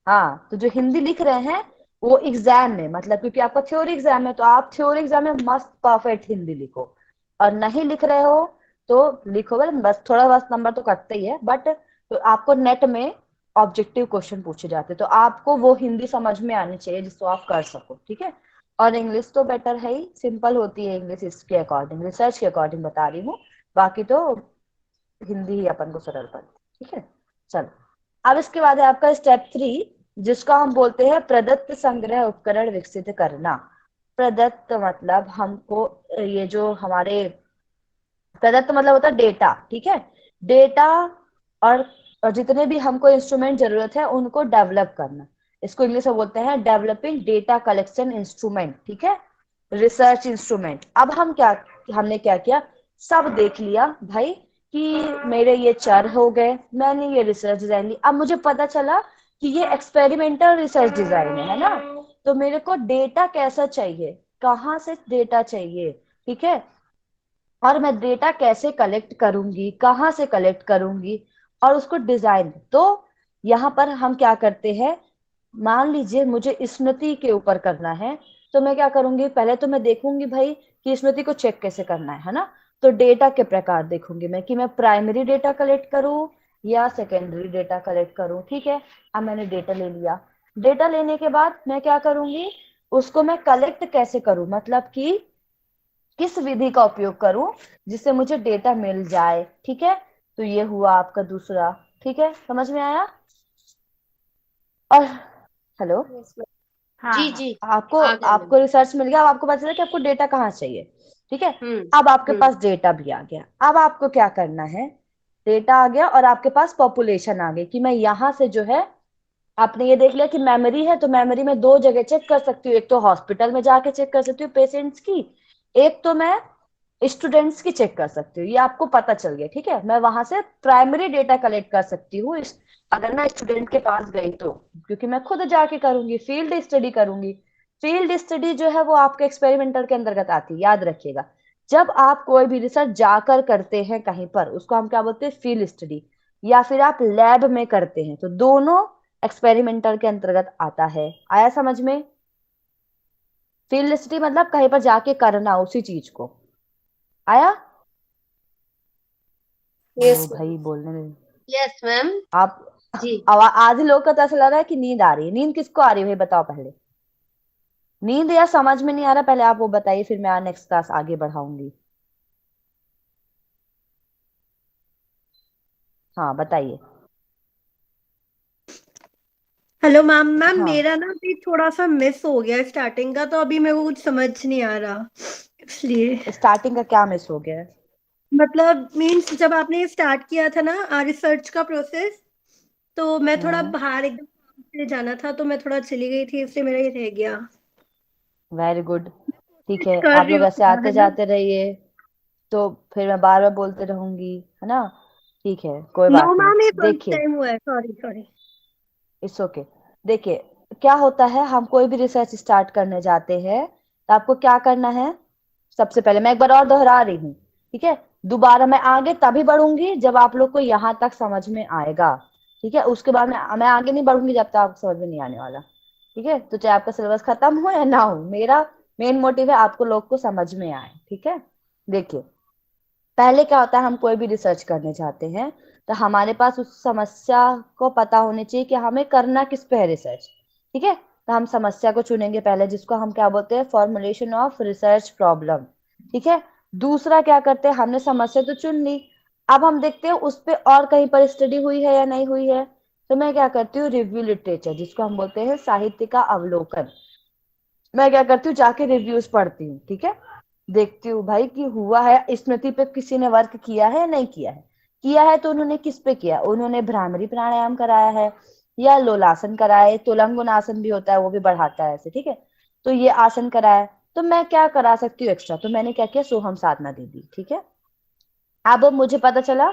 K: हाँ, तो जो हिंदी लिख रहे हैं वो एग्जाम में, मतलब क्योंकि आपका थ्योरी एग्जाम है, तो आप थ्योरी एग्जाम में मस्त परफेक्ट हिंदी लिखो। और नहीं लिख रहे हो तो लिखोगे बस, थोड़ा बस नंबर तो कटते ही है, बट तो आपको नेट में ऑब्जेक्टिव क्वेश्चन पूछे जाते हैं, तो आपको वो हिंदी समझ में आनी चाहिए जिसको आप कर सको, ठीक है। और इंग्लिश तो बेटर है ही, सिंपल होती है इंग्लिश, इसके अकॉर्डिंग, रिसर्च के अकॉर्डिंग बता रही हूँ। बाकी तो हिंदी ही अपन को सरल पड़ती, ठीक है। चलो, अब इसके बाद है आपका स्टेप 3, जिसको हम बोलते हैं प्रदत्त संग्रह उपकरण विकसित करना। प्रदत्त मतलब हमको, ये जो हमारे प्रदत्त मतलब होता है डेटा, ठीक है, डेटा। और, और जितने भी हमको इंस्ट्रूमेंट जरूरत है उनको डेवलप करना। इसको इंग्लिश में बोलते हैं डेवलपिंग डेटा कलेक्शन इंस्ट्रूमेंट, ठीक है, रिसर्च इंस्ट्रूमेंट। अब हमने क्या किया? सब देख लिया भाई कि मेरे ये चर हो गए, मैंने ये रिसर्च डिजाइन ली। अब मुझे पता चला कि ये एक्सपेरिमेंटल रिसर्च डिजाइन है ना, तो मेरे को डेटा कैसा चाहिए, कहाँ से डेटा चाहिए, ठीक है, और मैं डेटा कैसे कलेक्ट करूंगी, कहाँ से कलेक्ट करूंगी, और उसको डिजाइन। तो यहाँ पर हम क्या करते हैं, मान लीजिए मुझे स्मृति के ऊपर करना है, तो मैं क्या करूंगी? पहले तो मैं देखूंगी भाई कि स्मृति को चेक कैसे करना है ना। तो डेटा के प्रकार देखूंगी मैं, कि मैं प्राइमरी डेटा कलेक्ट करूं या सेकेंडरी डेटा कलेक्ट करूं, ठीक है। अब मैंने डेटा ले लिया। डेटा लेने के बाद मैं क्या करूंगी? उसको मैं कलेक्ट कैसे करूं, मतलब कि किस विधि का उपयोग करूं जिससे मुझे डेटा मिल जाए, ठीक है। तो ये हुआ आपका दूसरा, ठीक है, समझ में आया? और हेलो,
F: हाँ
C: जी
F: हाँ
C: जी
K: आपको
C: आ गया
K: आपको रिसर्च मिल गया, अब आपको पता चला कि आपको डेटा कहाँ चाहिए, ठीक है। अब आपके पास डेटा भी आ गया, अब आपको क्या करना है, डेटा आ गया और आपके पास पॉपुलेशन आ गई कि मैं यहाँ से जो है, आपने ये देख लिया कि मेमोरी है, तो मेमोरी में दो जगह चेक कर सकती हूँ, एक तो हॉस्पिटल में जाके चेक कर सकती हूँ पेशेंट्स की, एक तो मैं स्टूडेंट्स की चेक कर सकती हूँ, ये आपको पता चल गया, ठीक है। मैं वहां से प्राइमरी डेटा कलेक्ट कर सकती हूँ अगर मैं स्टूडेंट के पास गई तो, क्योंकि मैं खुद जाके करूंगी, फील्ड स्टडी करूंगी। फील्ड स्टडी जो है वो आपके एक्सपेरिमेंटल के अंतर्गत आती है, याद रखिएगा। जब आप कोई भी रिसर्च जाकर करते हैं कहीं पर, उसको हम क्या बोलते हैं, फील्ड स्टडी, या फिर आप लैब में करते हैं, तो दोनों एक्सपेरिमेंटल के अंतर्गत आता है। आया समझ में? फील्ड स्टडी मतलब कहीं पर जाके करना उसी चीज को। आया?
C: यस
K: ओ भाई बोलने में
C: यस मैम
K: आप
C: जी।
K: आधे लोग को तो ऐसा लग रहा है कि नींद आ रही है। नींद किसको आ रही है भाई, बताओ पहले। नींद या समझ में नहीं आ रहा, पहले आप वो बताइए, फिर मैं नेक्स्ट क्लास आगे बढ़ाऊंगी। हाँ बताइए।
I: Hello ma'am. मैम
K: हाँ,
I: मेरा ना अभी थोड़ा सा मिस हो गया स्टार्टिंग का, तो अभी मेरे को कुछ समझ नहीं आ रहा, इसलिए।
K: स्टार्टिंग का क्या मिस हो गया है?
I: मतलब मीन्स जब आपने स्टार्ट किया था ना रिसर्च का प्रोसेस, तो मैं थोड़ा
K: हम्म,
I: बाहर एकदम काम से जाना था, तो मैं थोड़ा चली गई थी, इसलिए मेरा ये रह गया।
K: वेरी गुड, ठीक है।
I: कर
K: आप
I: रही
K: लोग
I: हूँ
K: ऐसे
I: थोड़ा,
K: आते
I: है ना।
K: जाते रहिए, तो फिर मैं बार बार बोलते रहूंगी, है ना। ठीक है, कोई
I: नो
K: बात नहीं।
I: मैम, ये फर्स्ट
K: देखिए,
I: टाइम हुआ है, सॉरी सॉरी।
K: It's okay. देखिए, क्या होता है, हम कोई भी रिसर्च स्टार्ट करने जाते हैं तो आपको क्या करना है, सबसे पहले मैं एक बार और दोहरा रही हूँ, ठीक है। दोबारा मैं आगे तभी बढ़ूंगी जब आप लोग को यहाँ तक समझ में आएगा, ठीक है। उसके बाद मैं आगे नहीं बढ़ूंगी जब तक आपको समझ में नहीं आने वाला, ठीक है। तो चाहे आपका सिलेबस खत्म हो या ना हो, मेरा मेन मोटिव है आपको लोग को समझ में आए, ठीक है। देखिए, पहले क्या होता है, हम कोई भी रिसर्च करने जाते हैं तो हमारे पास उस समस्या को पता होनी चाहिए कि हमें करना किस पे है रिसर्च, ठीक है। तो हम समस्या को चुनेंगे पहले, जिसको हम क्या बोलते हैं, फॉर्मुलेशन ऑफ रिसर्च प्रॉब्लम, ठीक है। दूसरा क्या करते हैं, हमने समस्या तो चुन ली, अब हम देखते हैं उस पे और कहीं पर स्टडी हुई है या नहीं हुई है। तो मैं क्या करती हूँ, रिव्यू लिटरेचर, जिसको हम बोलते हैं साहित्य का अवलोकन, मैं क्या करती हूँ, जाके रिव्यूज पढ़ती हूँ, ठीक है। देखती हूँ भाई कि हुआ है, स्मृति पे किसी ने वर्क किया है या नहीं किया है, किया है तो उन्होंने किस पे किया, उन्होंने भ्रामरी प्राणायाम कराया है या लोलासन कराया है, तुलंगुन आसन भी होता है, वो भी बढ़ाता है ऐसे, ठीक है। तो ये आसन कराया है, तो मैं क्या करा सकती हूँ एक्स्ट्रा, तो मैंने क्या किया, सोहम साधना दे दी, ठीक है। अब मुझे पता चला,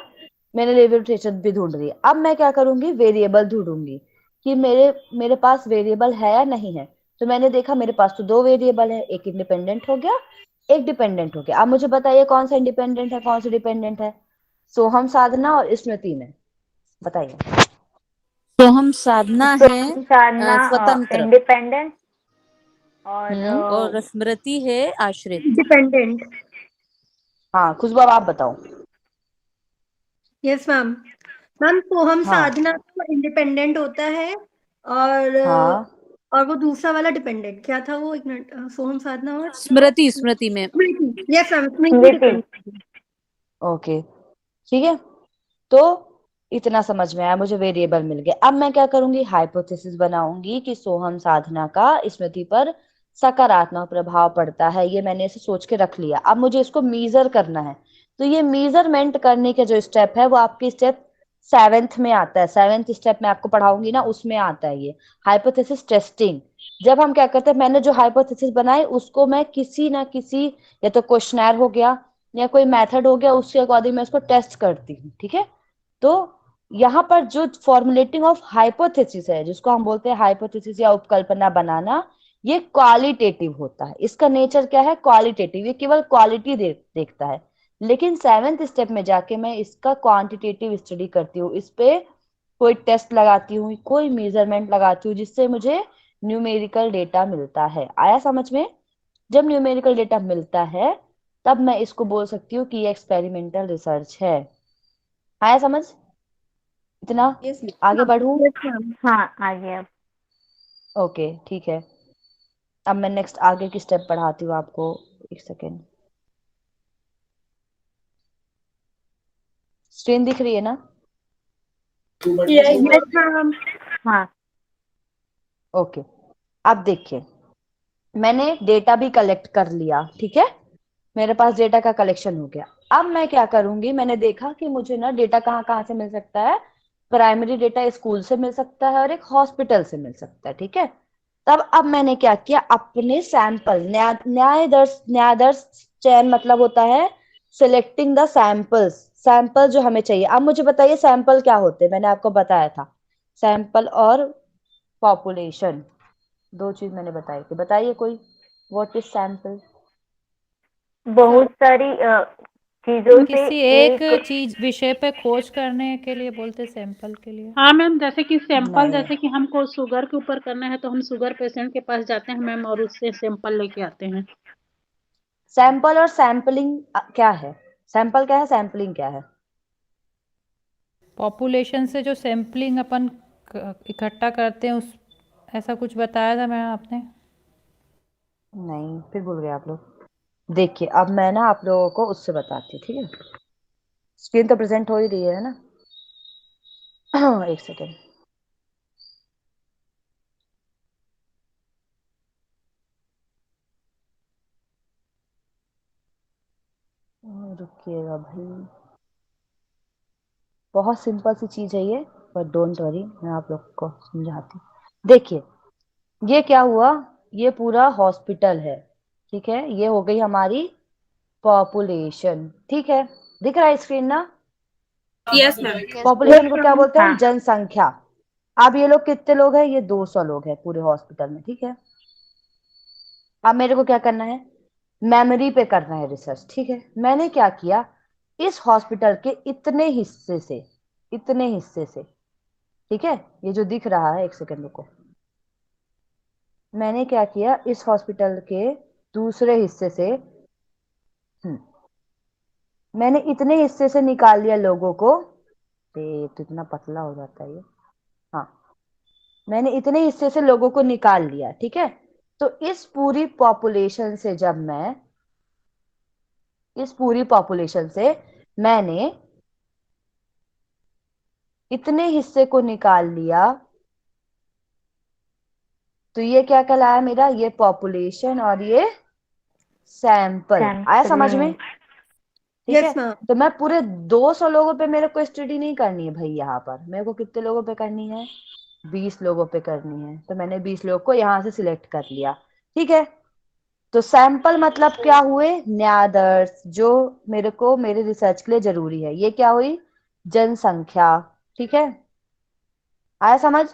K: मैंने लेवल लिटरेचर भी ढूंढ रही है, अब मैं क्या करूंगी, वेरिएबल ढूंढूंगी कि मेरे मेरे पास वेरिएबल है या नहीं है। तो मैंने देखा मेरे पास तो दो वेरिएबल है, एक इंडिपेंडेंट हो गया, एक डिपेंडेंट हो गया। अब मुझे बताइए कौन सा इंडिपेंडेंट है, कौन सा डिपेंडेंट है, सोहम साधना और स्मृति में, बताइए।
H: तो हम साधना है
F: सोहम साधना
H: स्वतंत्र,
F: इंडिपेंडेंट, और
K: हम्म,
H: और स्मृति है आश्रित।
I: डिपेंडेंट।
K: हाँ खुशबू, अब आप बताओ।
I: Yes ma'am. मैम सोहम
K: हाँ
I: साधना तो इंडिपेंडेंट होता है, और
K: हाँ,
I: और वो दूसरा वाला डिपेंडेंट क्या था, वो एक मिनट, सोहम साधना और
H: स्मृति, स्मृति में
I: स्मृति। यस मैम, स्मृति
F: स्मृति।
I: डिपेंडेंट।
K: ओके, ठीक है। तो इतना समझ में आया, मुझे वेरिएबल मिल गए। अब मैं क्या करूंगी, हाइपोथेसिस बनाऊंगी कि सोहम साधना का स्मृति पर सकारात्मक प्रभाव पड़ता है, ये मैंने इसे सोच के रख लिया। अब मुझे इसको मीजर करना है, तो ये मीजरमेंट करने के जो स्टेप है वो आपकी स्टेप 7th में आता है, 7th स्टेप में आपको पढ़ाऊंगी ना, उसमें आता है ये हाइपोथेसिस टेस्टिंग। जब हम क्या करते हैं, मैंने जो हाइपोथेसिस बनाई उसको मैं किसी ना किसी, या तो क्वेश्चनर हो गया या कोई मेथड हो गया, उसके अकॉर्डिंग मैं उसको टेस्ट करती हूँ, ठीक है। तो यहाँ पर जो फॉर्मुलेटिंग ऑफ हाइपोथेसिस है, जिसको हम बोलते हैं हाइपोथेसिस या उपकल्पना बनाना, ये क्वालिटेटिव होता है। इसका नेचर क्या है, क्वालिटेटिव, ये केवल क्वालिटी देखता है। लेकिन 7th स्टेप में जाके मैं इसका क्वांटिटेटिव स्टडी करती हूँ, इस पे कोई टेस्ट लगाती हूँ, कोई मेजरमेंट लगाती हूँ, जिससे मुझे न्यूमेरिकल डेटा मिलता है। आया समझ में? जब न्यूमेरिकल डेटा मिलता है तब मैं इसको बोल सकती हूँ कि ये एक्सपेरिमेंटल रिसर्च है। आया समझ? इतना
J: यस
K: आगे बढ़ूं?
I: Yes ma'am.
F: हाँ आगे अब।
K: ओके, ठीक है। अब मैं नेक्स्ट आगे की स्टेप पढ़ाती हूँ आपको, एक सेकेंड। स्क्रीन दिख रही है ना?
I: Yes ma'am.
F: हाँ
K: ओके, अब देखिए मैंने डेटा भी कलेक्ट कर लिया, ठीक है, मेरे पास डेटा का कलेक्शन हो गया। अब मैं क्या करूंगी, मैंने देखा कि मुझे ना डेटा कहाँ कहाँ से मिल सकता है, प्राइमरी डेटा स्कूल से मिल सकता है और एक हॉस्पिटल से मिल सकता है, ठीक है। तब अब मैंने क्या किया, अपने सैंपल, न्यायादर्श चयन मतलब होता है सिलेक्टिंग द सैंपल्स, सैंपल जो हमें चाहिए। अब मुझे बताइए सैंपल क्या होते हैं, मैंने आपको बताया था सैंपल और पॉपुलेशन, दो चीज मैंने बताई थी, बताइए कोई, व्हाट इज सैंपल?
F: बहुत सारी चीजों से
E: किसी एक
F: एक
E: चीज विषय पे खोज करने के लिए बोलते सैंपल के लिए।
L: हाँ मैम, जैसे कि सैंपल,
K: नहीं,
L: जैसे कि हमको शुगर के ऊपर करना है तो हम शुगर पेशेंट के पास जाते हैं मैम और उससे सैंपल लेके आते हैं।
K: सैंपल और सैंपलिंग क्या है, सैंपल क्या है, सैंपलिंग क्या है?
E: पॉपुलेशन से जो सैंपलिंग अपन इकट्ठा करते हैं, उस ऐसा कुछ बताया था मैम आपने।
K: नहीं, फिर भूल गए आप लोग। देखिए अब मैं ना आप लोगों को उससे बताती हूँ, ठीक है, स्क्रीन तो प्रेजेंट हो ही रही है ना। एक सेकेंड, रुकिएगा भाई, बहुत सिंपल सी चीज है ये, पर डोंट वरी, मैं आप लोग को समझाती हूँ। देखिए ये क्या हुआ, ये पूरा हॉस्पिटल है, ठीक है, ये हो गई हमारी पॉपुलेशन, ठीक है, दिख रहा है स्क्रीन ना।
B: Yes ma'am.
K: पॉपुलेशन को क्या बोलते हैं,
F: हाँ
K: जनसंख्या। अब ये लोग कितने लोग हैं, ये 200 लोग हैं पूरे हॉस्पिटल में, ठीक है। अब मेरे को क्या करना है, मेमोरी पे करना है रिसर्च, ठीक है। मैंने क्या किया, इस हॉस्पिटल के इतने हिस्से से, इतने हिस्से से, ठीक है, ये जो दिख रहा है, एक सेकंड रुको, मैंने क्या किया, इस हॉस्पिटल के दूसरे हिस्से से, मैंने इतने हिस्से से निकाल लिया लोगों को, तो इतना पतला हो जाता है ये, हाँ, मैंने इतने हिस्से से लोगों को निकाल लिया, ठीक है। तो इस पूरी पॉपुलेशन से जब मैं, इस पूरी पॉपुलेशन से मैंने इतने हिस्से को निकाल लिया, तो ये क्या कहलाया मेरा, ये पॉपुलेशन और ये सैंपल, आया समझ में, ठीक है।
I: Yes ma'am.
K: तो मैं पूरे 200 लोगों पे मेरे को स्टडी नहीं करनी है भाई, यहाँ पर मेरे को कितने लोगों पे करनी है, 20 लोगों पे करनी है, तो मैंने 20 लोगों को यहाँ से सिलेक्ट कर लिया, ठीक है। तो सैंपल मतलब क्या हुए, न्यायादर्श, जो मेरे को मेरे रिसर्च के लिए जरूरी है, ये क्या हुई, जनसंख्या, ठीक है, आया समझ।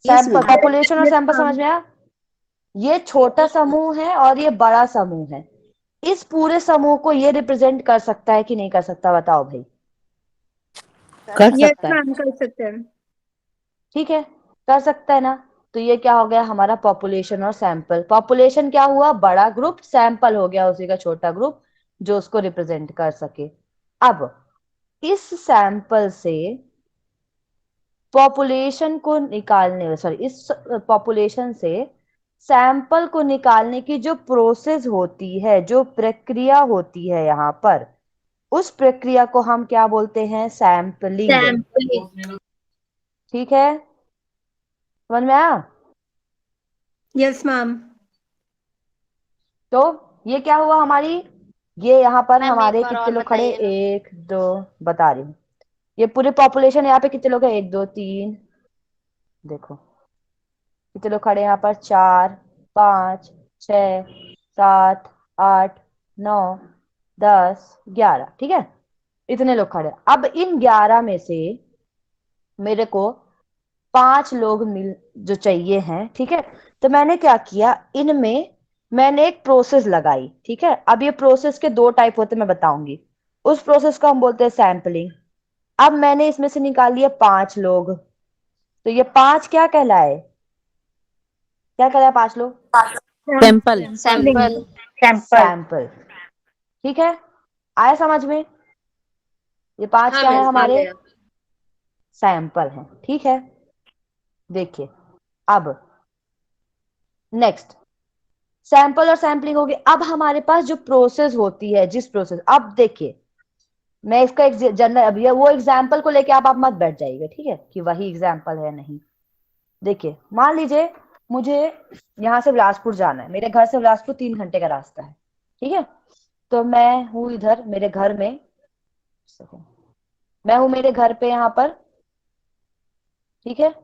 K: सैंपल, पॉपुलेशन और
I: यस
K: सैंपल समझ
I: मैम।
K: में आया। ये छोटा समूह है और ये बड़ा समूह है, इस पूरे समूह को ये रिप्रेजेंट कर सकता है कि नहीं कर सकता, बताओ भाई।
H: कर
I: यस
H: सकता है।
I: मैम कर सकते हैं।
K: ठीक है, कर सकता है ना। तो ये क्या हो गया हमारा पॉपुलेशन और सैंपल। पॉपुलेशन क्या हुआ, बड़ा ग्रुप, सैंपल हो गया उसी का छोटा ग्रुप जो उसको रिप्रेजेंट कर सके। अब इस सैंपल से पॉपुलेशन को निकालने, सॉरी, इस पॉपुलेशन से सैंपल को निकालने की जो प्रोसेस होती है, जो प्रक्रिया होती है यहाँ पर, उस प्रक्रिया को हम क्या बोलते हैं, सैंपलिंग, ठीक है, समझ में आया।
I: Yes ma'am.
K: तो ये क्या हुआ हमारी, ये यहाँ पर
C: मैम एक
K: हमारे
C: बार
K: कितने
C: और
K: लोग खड़े,
C: बताइए ना।
K: 1 2, बता रही हूँ, ये पूरी पॉपुलेशन यहाँ पे कितने लोग हैं, 1 2 3, देखो कितने लोग खड़े हैं यहाँ पर, 4 5 6 7 8 9 10 11, ठीक है, इतने लोग खड़े हैं। अब इन 11 में से मेरे को 5 लोग मिल जो चाहिए हैं, ठीक है। तो मैंने क्या किया, इनमें मैंने एक प्रोसेस लगाई, ठीक है। अब ये प्रोसेस के 2 टाइप होते मैं बताऊंगी, उस प्रोसेस को हम बोलते हैं सैंपलिंग। अब मैंने इसमें से निकाल लिया 5 लोग, तो ये 5 क्या कहलाए, क्या कहलाए 5 लोग,
H: सैंपल।
C: सैंपल।
K: सैंपल, ठीक है, आया समझ में। ये 5
C: हाँ
K: क्या है
C: मैम आ
K: हमारे,
C: गया।
K: सैंपल हैं, ठीक है। देखिए अब नेक्स्ट, सैंपल और सैंपलिंग होगी। अब हमारे पास जो प्रोसेस होती है, जिस प्रोसेस, अब देखिए मैं इसका एक जनरल, अब ये वो एग्जाम्पल को लेके आप मत बैठ जाइएगा, ठीक है, कि वही एग्जाम्पल है, नहीं, देखिए मान लीजिए मुझे यहाँ से बिलासपुर जाना है, मेरे घर से बिलासपुर 3 घंटे का रास्ता है, ठीक है। तो मैं हूँ इधर मेरे घर में, मैं हूँ मेरे घर पे यहाँ पर, ठीक है।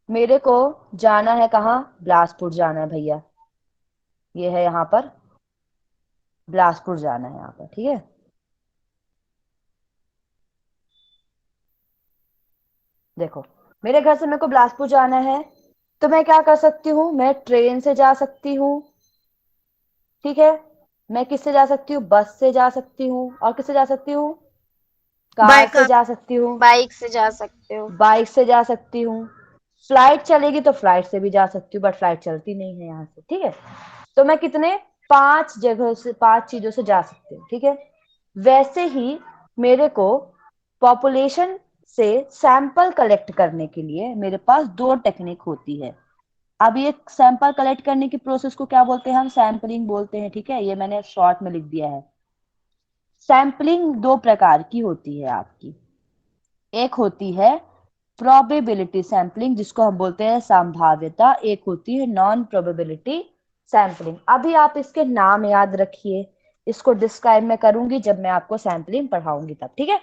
K: मेरे को जाना है कहाँ, बिलासपुर जाना है भैया, ये है यहाँ पर बिलासपुर जाना है यहाँ पर, ठीक है। देखो मेरे घर से मेरे को बिलासपुर जाना है, तो मैं क्या कर सकती हूँ, मैं ट्रेन से जा सकती हूँ, ठीक है। मैं किससे जा सकती हूँ, बस से जा सकती हूँ, और किससे जा सकती हूँ, कार से जा सकती हूँ,
M: बाइक से जा सकते हो।
K: बाइक से जा सकती हूँ, फ्लाइट चलेगी तो फ्लाइट से भी जा सकती हूँ, बट फ्लाइट चलती नहीं है यहाँ से, ठीक है। तो मैं कितने 5 जगह से 5 चीजों से जा सकती हूँ, ठीक है। वैसे ही मेरे को पॉपुलेशन से सैंपल कलेक्ट करने के लिए मेरे पास 2 टेक्निक होती है। अब ये सैंपल कलेक्ट करने की प्रोसेस को क्या बोलते हैं, हम सैंपलिंग बोलते हैं, ठीक है। ये मैंने शॉर्ट में लिख दिया है। सैंपलिंग 2 प्रकार की होती है आपकी, एक होती है प्रोबेबिलिटी सैंपलिंग जिसको हम बोलते हैं संभाव्यता, एक होती है नॉन प्रोबेबिलिटी सैंपलिंग। अभी आप इसके नाम याद रखिए, इसको डिस्क्राइब मैं करूंगी जब मैं आपको सैंपलिंग पढ़ाऊंगी तब, ठीक है।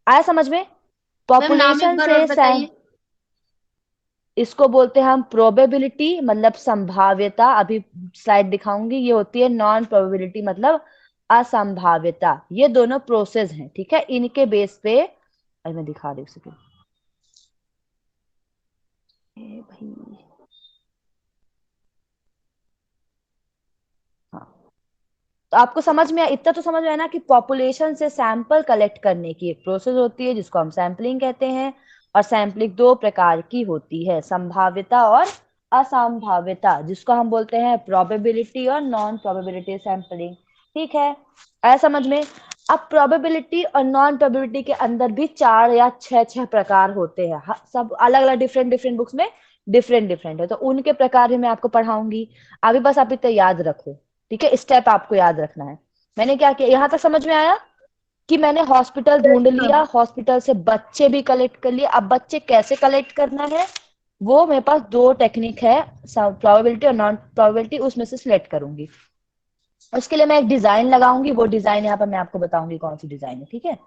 K: आया समझ में?
C: मैम नाम एक
K: पॉपुलेशन
C: बार और
K: से
C: बताइए।
K: इसको बोलते हैं हम प्रोबेबिलिटी मतलब संभाव्यता, अभी स्लाइड दिखाऊंगी। ये होती है नॉन प्रोबेबिलिटी मतलब असंभाव्यता। ये दोनों प्रोसेस हैं, ठीक है। इनके बेस पे अरे मैं दिखा रही हूँ भाई, हाँ। तो आपको समझ में इतना तो समझ में आया ना कि पॉपुलेशन से सैंपल कलेक्ट करने की एक प्रोसेस होती है जिसको हम सैंपलिंग कहते हैं। और सैंपलिंग 2 प्रकार की होती है, संभाव्यता और असंभाव्यता, जिसको हम बोलते हैं प्रोबेबिलिटी और नॉन प्रोबेबिलिटी सैंपलिंग, ठीक है। ऐसा समझ में? अब प्रोबेबिलिटी और नॉन प्रोबेबिलिटी के अंदर भी 4 या 6 प्रकार होते हैं, सब अलग अलग डिफरेंट डिफरेंट बुक्स में डिफरेंट डिफरेंट है, तो उनके प्रकार भी मैं आपको पढ़ाऊंगी। अभी बस आप इतना याद रखो, ठीक है। स्टेप आपको याद रखना है। मैंने क्या किया, यहां तक समझ में आया कि मैंने हॉस्पिटल ढूंढ लिया, हॉस्पिटल से बच्चे भी कलेक्ट कर लिए। अब बच्चे कैसे कलेक्ट करना है, वो मेरे पास 2 टेक्निक है, प्रोबेबिलिटी और नॉन प्रोबेबिलिटी, उसमें से सिलेक्ट करूंगी। उसके लिए मैं एक डिजाइन लगाऊंगी, वो डिजाइन यहाँ पर मैं आपको बताऊंगी कौन सी डिजाइन है, ठीक है।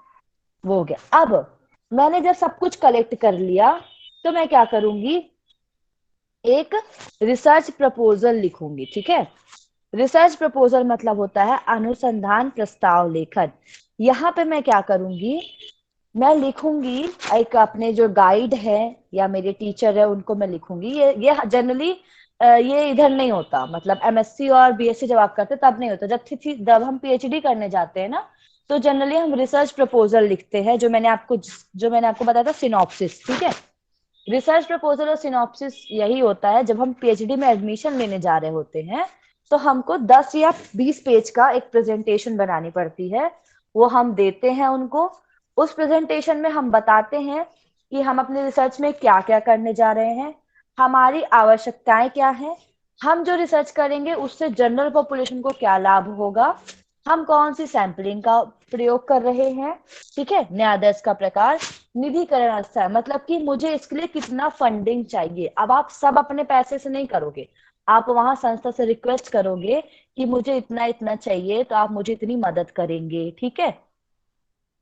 K: वो हो गया। अब मैंने जब सब कुछ कलेक्ट कर लिया तो मैं क्या करूंगी, एक रिसर्च प्रपोजल लिखूंगी, ठीक है। रिसर्च प्रपोजल मतलब होता है अनुसंधान प्रस्ताव लेखन। यहाँ पे मैं क्या करूंगी, मैं लिखूंगी एक अपने जो गाइड है या मेरे टीचर है उनको मैं लिखूंगी। ये जनरली ये इधर नहीं होता, मतलब एमएससी और बीएससी जब आप करते तब नहीं होता। जब हम पीएचडी करने जाते हैं ना, तो जनरली हम रिसर्च प्रपोजल लिखते हैं, जो मैंने आपको बताया था सिनॉप्सिस, ठीक है। रिसर्च प्रपोजल और सिनॉप्सिस यही होता है, जब हम पीएचडी में एडमिशन लेने जा रहे होते हैं तो हमको 10 या 20 पेज का एक प्रेजेंटेशन बनानी पड़ती है, वो हम देते हैं उनको। उस प्रेजेंटेशन में हम बताते हैं कि हम अपने रिसर्च में क्या क्या करने जा रहे हैं, हमारी आवश्यकताएं क्या हैं, हम जो रिसर्च करेंगे उससे जनरल पॉपुलेशन को क्या लाभ होगा, हम कौन सी सैंपलिंग का प्रयोग कर रहे हैं, ठीक है। न्यायाधीश का प्रकार, निधिकरण स्तर मतलब कि मुझे इसके लिए कितना फंडिंग चाहिए। अब आप सब अपने पैसे से नहीं करोगे, आप वहां संस्था से रिक्वेस्ट करोगे कि मुझे इतना इतना चाहिए, तो आप मुझे इतनी मदद करेंगे, ठीक है।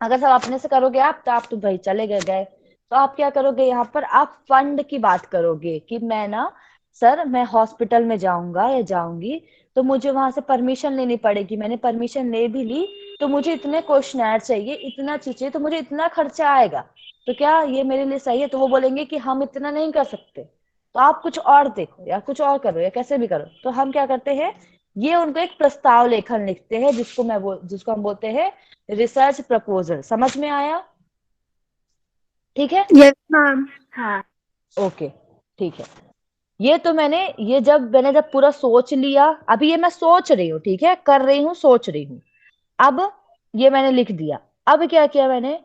K: अगर सब अपने से करोगे आप तो भाई चले गए। तो आप क्या करोगे, यहाँ पर आप फंड की बात करोगे कि मैं हॉस्पिटल में जाऊंगा या जाऊंगी तो मुझे वहां से परमिशन लेनी पड़ेगी, मैंने परमिशन ले भी ली तो मुझे इतने क्वेश्चनर चाहिए, इतना चीज चाहिए, तो मुझे इतना खर्चा आएगा, तो क्या ये मेरे लिए सही है? तो वो बोलेंगे कि हम इतना नहीं कर सकते, तो आप कुछ और देखो या कुछ और करो या कैसे भी करो। तो हम क्या करते हैं, ये उनको एक प्रस्ताव लेखन लिखते हैं, जिसको हम बोलते हैं रिसर्च प्रपोजल। समझ में आया? ठीक है।
I: Yes ma'am.
F: हाँ
K: ओके ठीक है। जब मैंने पूरा सोच लिया, अभी ये मैं सोच रही हूँ, ठीक है, कर रही हूँ, सोच रही हूँ। अब ये मैंने लिख दिया। अब क्या किया मैंने,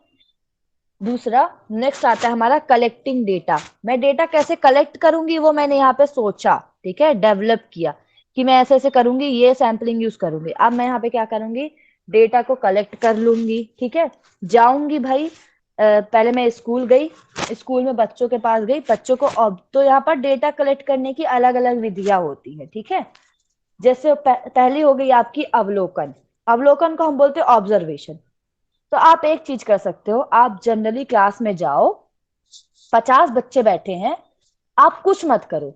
K: दूसरा नेक्स्ट आता है हमारा कलेक्टिंग डेटा। मैं डेटा कैसे कलेक्ट करूंगी वो मैंने यहाँ पे सोचा, ठीक है, डेवलप किया कि मैं ऐसे ऐसे करूंगी, ये सैंपलिंग यूज करूंगी। अब मैं यहाँ पे क्या करूंगी, डेटा को कलेक्ट कर लूंगी, ठीक है। जाऊंगी भाई पहले मैं स्कूल गई, स्कूल में बच्चों के पास गई, बच्चों को तो यहाँ पर डेटा कलेक्ट करने की अलग अलग विधियां होती है, ठीक है। जैसे पहली हो गई आपकी अवलोकन। अवलोकन को हम बोलते हैं ऑब्जर्वेशन। तो आप एक चीज कर सकते हो, आप जनरली क्लास में जाओ, 50 बच्चे बैठे हैं, आप कुछ मत करो,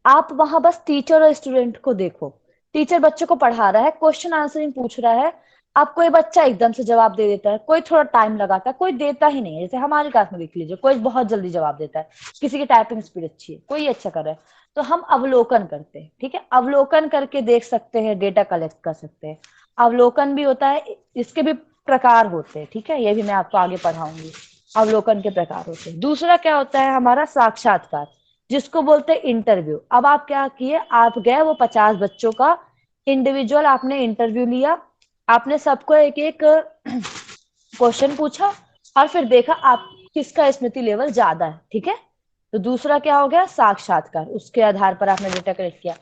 K: आप वहां बस टीचर और स्टूडेंट को देखो। टीचर बच्चों को पढ़ा रहा है, क्वेश्चन आंसरिंग पूछ रहा है, आप कोई बच्चा एकदम से जवाब दे देता है, कोई थोड़ा टाइम लगाता है, कोई देता ही नहीं है। जैसे हमारी क्लास में देख लीजिए, कोई बहुत जल्दी जवाब देता है, किसी की टाइपिंग स्पीड अच्छी है, कोई अच्छा कर रहा है। तो हम अवलोकन करते हैं, ठीक है। अवलोकन करके देख सकते हैं, डेटा कलेक्ट कर सकते हैं। अवलोकन भी होता है, इसके भी प्रकार होते हैं, ठीक है। ये भी मैं आपको आगे पढ़ाऊंगी, अवलोकन के प्रकार होते हैं। दूसरा क्या होता है हमारा साक्षात्कार, जिसको बोलते हैं इंटरव्यू। अब आप क्या किए, आप गए वो 50 बच्चों का इंडिविजुअल आपने इंटरव्यू लिया, आपने सबको एक एक क्वेश्चन पूछा और फिर देखा आप किसका स्मृति लेवल ज्यादा है, ठीक है। तो दूसरा क्या हो गया, साक्षात्कार, उसके आधार पर आपने डेटा कलेक्ट किया।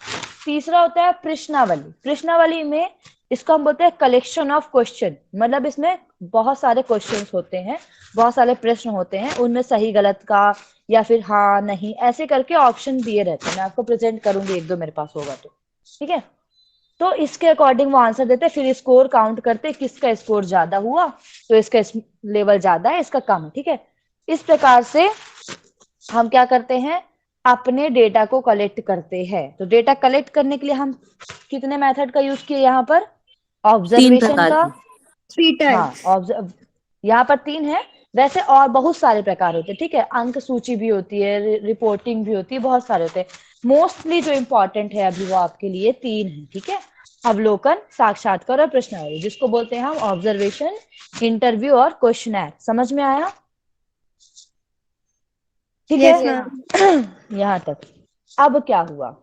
K: तीसरा होता है प्रश्नावली। प्रश्नावली में इसको हम बोलते हैं कलेक्शन ऑफ क्वेश्चन, मतलब इसमें बहुत सारे क्वेश्चंस होते हैं, बहुत सारे प्रश्न होते हैं, उनमें सही गलत का या फिर हाँ नहीं ऐसे करके ऑप्शन दिए रहते हैं। मैं आपको प्रेजेंट करूंगी, एक दो मेरे पास होगा तो, ठीक है। तो इसके अकॉर्डिंग वो आंसर देते हैं, फिर स्कोर काउंट करते, किसका स्कोर ज्यादा हुआ तो इसका लेवल ज्यादा है, इसका कम है, ठीक है। इस प्रकार से हम क्या करते हैं, अपने डेटा को कलेक्ट करते हैं। तो डेटा कलेक्ट करने के लिए हम कितने मेथड का यूज किए यहाँ पर, ऑब्जर्वेशन का, हाँ यहाँ पर 3 है, वैसे और बहुत सारे प्रकार होते हैं, ठीक है। अंक सूची भी होती है, रिपोर्टिंग भी होती है, बहुत सारे होते हैं। मोस्टली जो इम्पोर्टेंट है अभी वो आपके लिए 3 है, ठीक है। अवलोकन, साक्षात्कार और प्रश्नावली, जिसको बोलते हैं हम ऑब्जर्वेशन, इंटरव्यू और क्वेश्चनर। समझ में आया, ठीक है। यहाँ तक। अब क्या हुआ,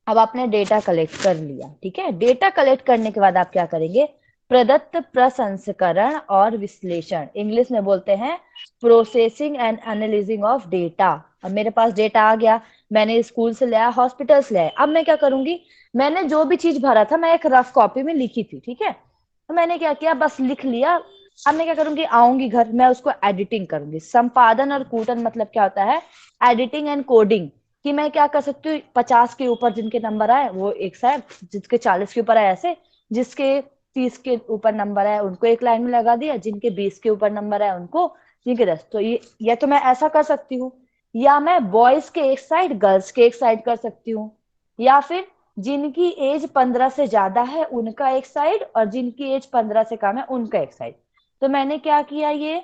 K: अब आपने डेटा कलेक्ट कर लिया, ठीक है। डेटा कलेक्ट करने के बाद आप क्या करेंगे, प्रदत्त प्रसंस्करण और विश्लेषण, इंग्लिश में बोलते हैं processing and analysing of data. अब मेरे पास डेटा आ गया, मैंने स्कूल से लिया, हॉस्पिटल से लिया, अब मैं क्या करूंगी, मैंने जो भी चीज भरा था मैं एक रफ कॉपी में लिखी थी, ठीक है। तो मैंने क्या किया, बस लिख लिया। अब मैं क्या करूंगी, आऊंगी घर, मैं उसको एडिटिंग करूंगी। संपादन और कूटन मतलब क्या होता है, एडिटिंग एंड कोडिंग, कि मैं क्या कर सकती हूँ, 50 के ऊपर जिनके नंबर आए वो एक साइड, जिसके 40 के ऊपर आए ऐसे, जिसके 30 के ऊपर नंबर आए उनको एक लाइन में लगा दिया, जिनके 20 के ऊपर नंबर आए उनको, जिनके 10। तो ये या तो मैं ऐसा कर सकती हूँ, या मैं बॉयज के एक साइड गर्ल्स के एक साइड कर सकती हूँ, या फिर जिनकी एज 15 से ज्यादा है उनका एक साइड और जिनकी एज 15 से कम है उनका एक साइड। तो मैंने क्या किया, ये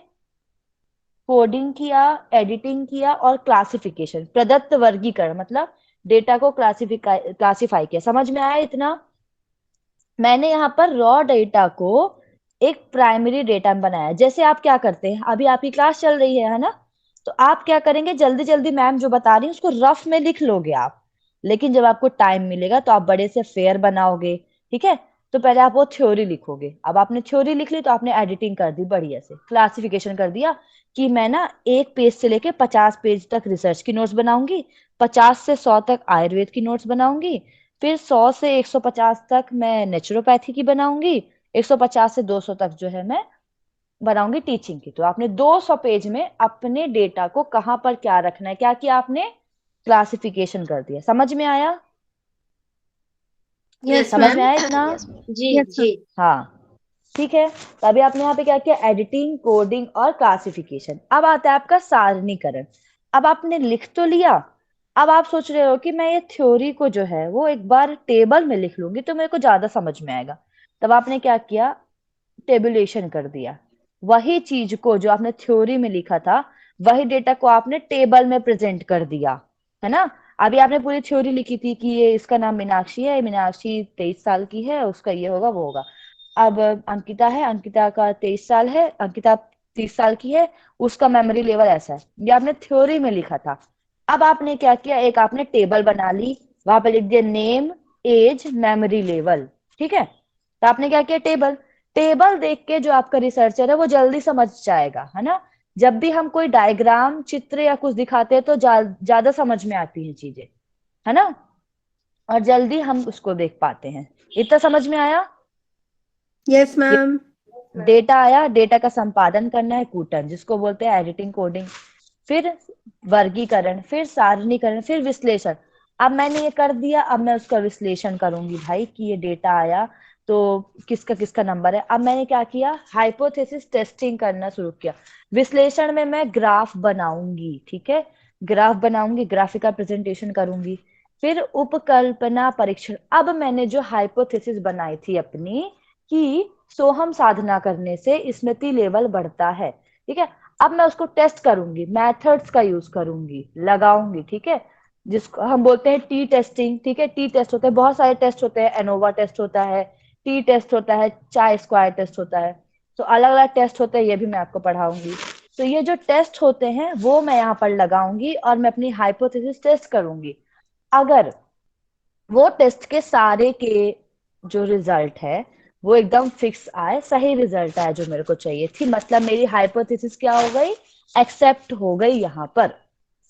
K: कोडिंग किया, एडिटिंग किया और क्लासिफिकेशन, प्रदत्त वर्गीकरण, मतलब डेटा को क्लासिफाई किया। समझ में आया इतना। मैंने यहाँ पर रॉ डेटा को एक प्राइमरी डेटा में बनाया। जैसे आप क्या करते हैं, अभी आपकी क्लास चल रही है ना, तो आप क्या करेंगे, जल्दी जल्दी मैम जो बता रही है उसको रफ में लिख लोगे आप, लेकिन जब आपको टाइम मिलेगा तो आप बड़े से फेयर बनाओगे, ठीक है। तो पहले आप वो थ्योरी लिखोगे। अब आपने थ्योरी लिख ली तो आपने एडिटिंग कर दी, बढ़िया से क्लासिफिकेशन कर दिया कि मैं ना 1 पेज से लेके 50 पेज तक रिसर्च की नोट्स बनाऊंगी, 50 से 100 तक आयुर्वेद की नोट्स बनाऊंगी, फिर 100 से 150 तक मैं नेचुरोपैथी की बनाऊंगी, 150 से 200 तक जो है मैं बनाऊंगी टीचिंग की। तो आपने 200 पेज में अपने डेटा को कहाँ पर क्या रखना है, क्या किया आपने, क्लासिफिकेशन कर दिया। समझ में आया, समझ में आया इतना,
C: जी
K: हाँ ठीक है। तो अभी आपने यहाँ पे क्या किया, एडिटिंग, कोडिंग और क्लासिफिकेशन। अब आता है आपका सारणीकरण। अब आपने लिख तो लिया, अब आप सोच रहे हो कि मैं ये थ्योरी को जो है वो एक बार टेबल में लिख लूंगी तो मेरे को ज्यादा समझ में आएगा। तब आपने क्या किया, टेबुलेशन कर दिया। वही चीज को जो आपने थ्योरी में लिखा था वही डेटा को आपने टेबल में प्रेजेंट कर दिया, है ना। अभी आपने पूरी थ्योरी लिखी थी कि ये इसका नाम मीनाक्षी है, मीनाक्षी 23 साल की है, उसका ये होगा वो होगा। अब अंकिता है, अंकिता का 23 साल है, अंकिता 30 साल की है, उसका मेमोरी लेवल ऐसा है, ये आपने थ्योरी में लिखा था। अब आपने क्या किया, एक आपने टेबल बना ली, वहां पे लिख दिया नेम, एज, मेमोरी लेवल, ठीक है। तो आपने क्या किया, टेबल। टेबल देख के जो आपका रिसर्चर है वो जल्दी समझ जाएगा, है ना। जब भी हम कोई डायग्राम, चित्र या कुछ दिखाते हैं तो ज्यादा समझ में आती हैं चीजें, है ना, और जल्दी हम उसको देख पाते हैं। इतना समझ में आया?
I: Yes ma'am.
K: डेटा आया, डेटा का संपादन करना है कूटन, जिसको बोलते हैं एडिटिंग कोडिंग, फिर वर्गीकरण, फिर सारणीकरण, फिर विश्लेषण। अब मैंने ये कर दिया, अब मैं उसका विश्लेषण करूंगी भाई कि ये डेटा आया तो किसका किसका नंबर है। अब मैंने क्या किया, हाइपोथेसिस टेस्टिंग करना शुरू किया। विश्लेषण में मैं ग्राफ बनाऊंगी, ठीक है, ग्राफ बनाऊंगी, ग्राफिकल प्रेजेंटेशन करूंगी। फिर उपकल्पना परीक्षण। अब मैंने जो हाइपोथेसिस बनाई थी अपनी कि सोहम साधना करने से स्मृति लेवल बढ़ता है, ठीक है, अब मैं उसको टेस्ट करूंगी, मेथड्स का यूज करूंगी, लगाऊंगी, ठीक है, जिसको हम बोलते हैं टी टेस्टिंग, ठीक है। टी टेस्ट होते हैं, बहुत सारे टेस्ट होते हैं, एनोवा टेस्ट होता है, टी टेस्ट होता है, चाय स्क्वायर टेस्ट होता है, तो अलग अलग टेस्ट होते हैं, ये भी मैं आपको पढ़ाऊंगी। तो ये जो टेस्ट होते हैं वो मैं यहाँ पर लगाऊंगी और मैं अपनी हाइपोथेसिस टेस्ट करूंगी। अगर वो टेस्ट के सारे के जो रिजल्ट है वो एकदम फिक्स आए, सही रिजल्ट आए जो मेरे को चाहिए थी, मतलब मेरी हाइपोथेसिस क्या हो गई, एक्सेप्ट हो गई, यहाँ पर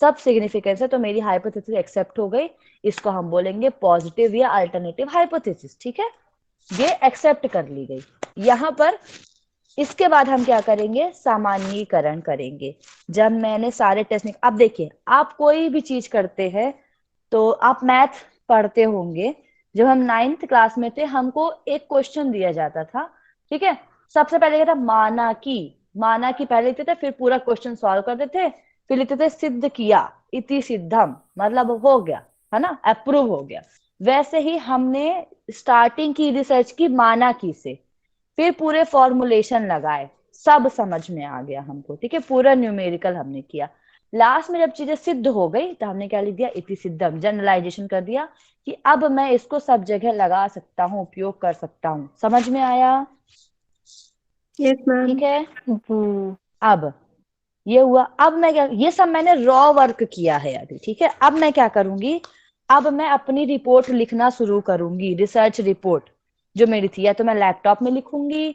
K: सब सिग्निफिकेंस है, तो मेरी हाइपोथेसिस एक्सेप्ट हो गई। इसको हम बोलेंगे पॉजिटिव या अल्टरनेटिव हाइपोथेसिस, ठीक है, ये एक्सेप्ट कर ली गई यहाँ पर। इसके बाद हम क्या करेंगे, सामान्यीकरण करेंगे। जब मैंने सारे टेस्ट, अब देखिए आप कोई भी चीज करते हैं तो आप मैथ पढ़ते होंगे, जब हम 9th क्लास में थे हमको एक क्वेश्चन दिया जाता था, ठीक है, सबसे पहले क्या था, माना कि पहले लिखते थे, फिर पूरा क्वेश्चन सॉल्व करते थे, फिर लिखते थे सिद्ध किया, इति सिद्धम, मतलब हो गया, है ना, अप्रूव हो गया। वैसे ही हमने स्टार्टिंग की रिसर्च की माना की से, फिर पूरे फॉर्मुलेशन लगाए, सब समझ में आ गया हमको, ठीक है, पूरा न्यूमेरिकल हमने किया। लास्ट में जब चीजें सिद्ध हो गई तो हमने क्या लिख दिया, इति सिद्धम, जनरलाइजेशन कर दिया कि अब मैं इसको सब जगह लगा सकता हूँ, उपयोग कर सकता हूँ। समझ में आया?
I: Yes ma'am.
K: ठीक है। अब ये हुआ, अब मैं क्या, ये सब मैंने रॉ वर्क किया है अभी, ठीक है। अब मैं क्या करूंगी, अब मैं अपनी रिपोर्ट लिखना शुरू करूंगी, रिसर्च रिपोर्ट जो मेरी थी, या तो मैं लैपटॉप में लिखूंगी,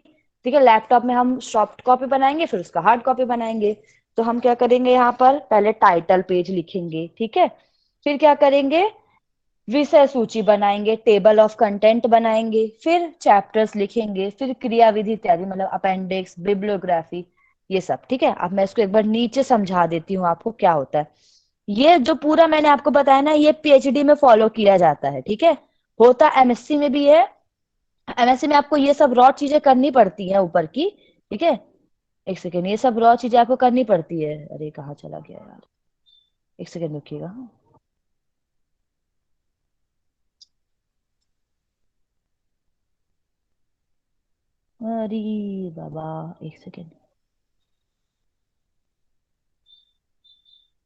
K: ठीक है, लैपटॉप में हम सॉफ्ट कॉपी बनाएंगे, फिर उसका हार्ड कॉपी बनाएंगे। तो हम क्या करेंगे, यहाँ पर पहले टाइटल पेज लिखेंगे, ठीक है, फिर क्या करेंगे, विषय सूची बनाएंगे, टेबल ऑफ कंटेंट बनाएंगे, फिर चैप्टर्स लिखेंगे, फिर क्रियाविधि इत्यादि, मतलब अपेंडिक्स, बिब्लियोग्राफी, ये सब, ठीक है। अब मैं इसको एक बार नीचे समझा देती हूँ आपको क्या होता है। ये जो पूरा मैंने आपको बताया ना, ये पीएचडी में फॉलो किया जाता है, ठीक है, होता एमएससी में भी है। एमएससी में आपको ये सब रॉ चीजें करनी पड़ती हैं ऊपर की, ठीक है। एक सेकेंड, ये सब रॉ चीजें आपको करनी पड़ती है। अरे कहाँ चला गया यार, एक सेकेंड रुकिएगा। अरे बाबा, एक सेकेंड।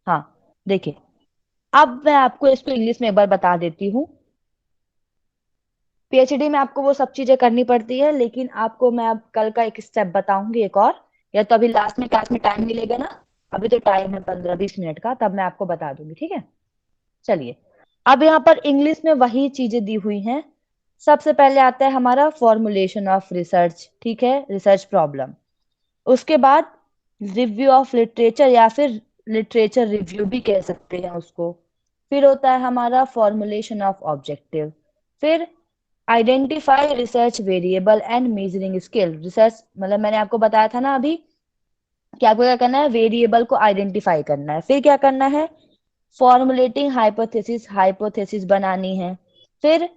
K: हाँ देखिए, अब मैं आपको इसको इंग्लिश में एक बार बता देती हूँ। पीएचडी में आपको वो सब चीजें करनी पड़ती है, लेकिन आपको मैं अब कल का एक स्टेप बताऊंगी एक और, या तो अभी लास्ट में क्लास में टाइम मिलेगा ना, अभी तो टाइम है 15-20 मिनट का, तब मैं आपको बता दूंगी, ठीक है। चलिए, अब यहाँ पर इंग्लिश में वही चीजें दी हुई हैं। सबसे पहले आता है हमारा फॉर्मुलेशन ऑफ रिसर्च, ठीक है, रिसर्च प्रॉब्लम। उसके बाद रिव्यू ऑफ लिटरेचर, या फिर लिटरेचर रिव्यू भी कह सकते हैं उसको। फिर होता है हमारा फॉर्मुलेशन ऑफ ऑब्जेक्टिव। फिर identify research variable and measuring scale. Research मतलब मैंने आपको बताया था ना अभी कि आपको क्या करना है, वेरिएबल को आइडेंटिफाई करना है। फिर क्या करना है, फॉर्मुलेटिंग हाइपोथेसिस, हाइपोथेसिस बनानी है। फिर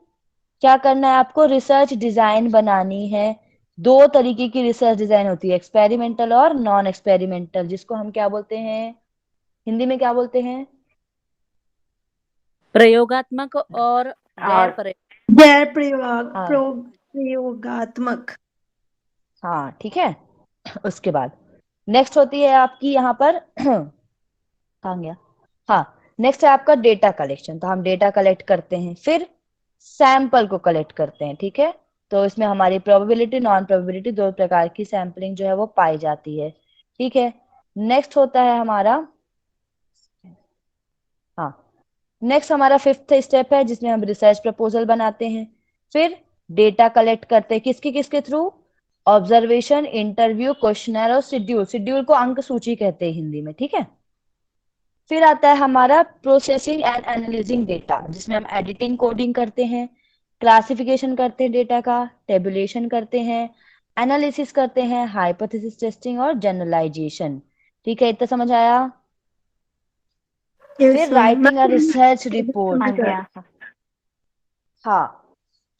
K: क्या करना है आपको, रिसर्च डिजाइन बनानी है। दो तरीके की रिसर्च डिजाइन होती है, एक्सपेरिमेंटल और नॉन एक्सपेरिमेंटल, जिसको हम क्या बोलते हैं, हिंदी में क्या बोलते हैं,
H: प्रयोगात्मक और गैर
I: प्रयोगात्मक।
K: हाँ ठीक है। उसके बाद नेक्स्ट होती है आपकी यहाँ पर कहाँ गया, हाँ नेक्स्ट है आपका डेटा कलेक्शन। तो हम डेटा कलेक्ट करते हैं, फिर सैंपल को कलेक्ट करते हैं, ठीक है। तो इसमें हमारी प्रोबेबिलिटी, नॉन प्रोबेबिलिटी, दो प्रकार की सैंपलिंग जो है वो पाई जाती है, ठीक है। नेक्स्ट होता है हमारा, हाँ नेक्स्ट हमारा 5th स्टेप है, जिसमें हम रिसर्च प्रपोजल बनाते हैं। फिर डेटा कलेक्ट करते हैं, किसके किसके थ्रू, ऑब्जर्वेशन, इंटरव्यू, क्वेश्चनर और शेड्यूल। शेड्यूल को अंक सूची कहते हैं हिंदी में, ठीक है। फिर आता है हमारा प्रोसेसिंग एंड एनालिजिंग डेटा, जिसमें हम एडिटिंग, कोडिंग करते हैं, क्लासिफिकेशन करते हैं डेटा का, टेबुलेशन करते हैं, एनालिसिस करते हैं, हाइपोथेसिस टेस्टिंग और जनरलाइजेशन। ठीक है, इतना समझ आया? फिर राइटिंग अ रिसर्च रिपोर्ट।
F: आ गया।
K: हाँ,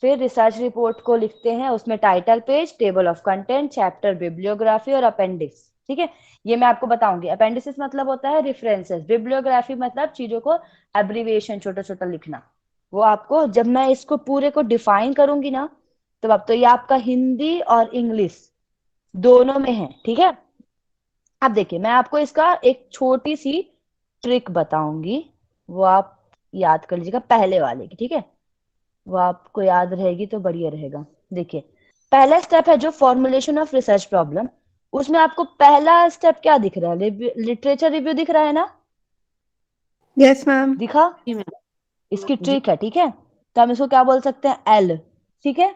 K: फिर रिसर्च रिपोर्ट को लिखते हैं, उसमें title page, table of content, chapter, bibliography और अपेंडिक्स। ठीक है, ये मैं आपको बताऊंगी। अपेंडिक्स मतलब होता है रेफरेंसेस, बिब्लियोग्राफी मतलब चीजों को एब्रीविएशन छोटा छोटा लिखना। वो आपको जब मैं इसको पूरे को डिफाइन करूंगी ना, तब अब तो ये आपका हिंदी और इंग्लिश दोनों में है। ठीक है, अब देखिए मैं आपको इसका एक छोटी सी ट्रिक बताऊंगी, वो आप याद कर लीजिएगा पहले वाले की। ठीक है, वो आपको याद रहेगी तो बढ़िया रहेगा। देखिए, पहला स्टेप है जो फॉर्मुलेशन ऑफ रिसर्च प्रॉब्लम, उसमें आपको पहला स्टेप क्या दिख रहा है? लिटरेचर रिव्यू दिख रहा है ना?
I: Yes ma'am.
K: दिखा? इसकी ट्रिक है। ठीक है, तो हम इसको क्या बोल सकते हैं? एल। ठीक है,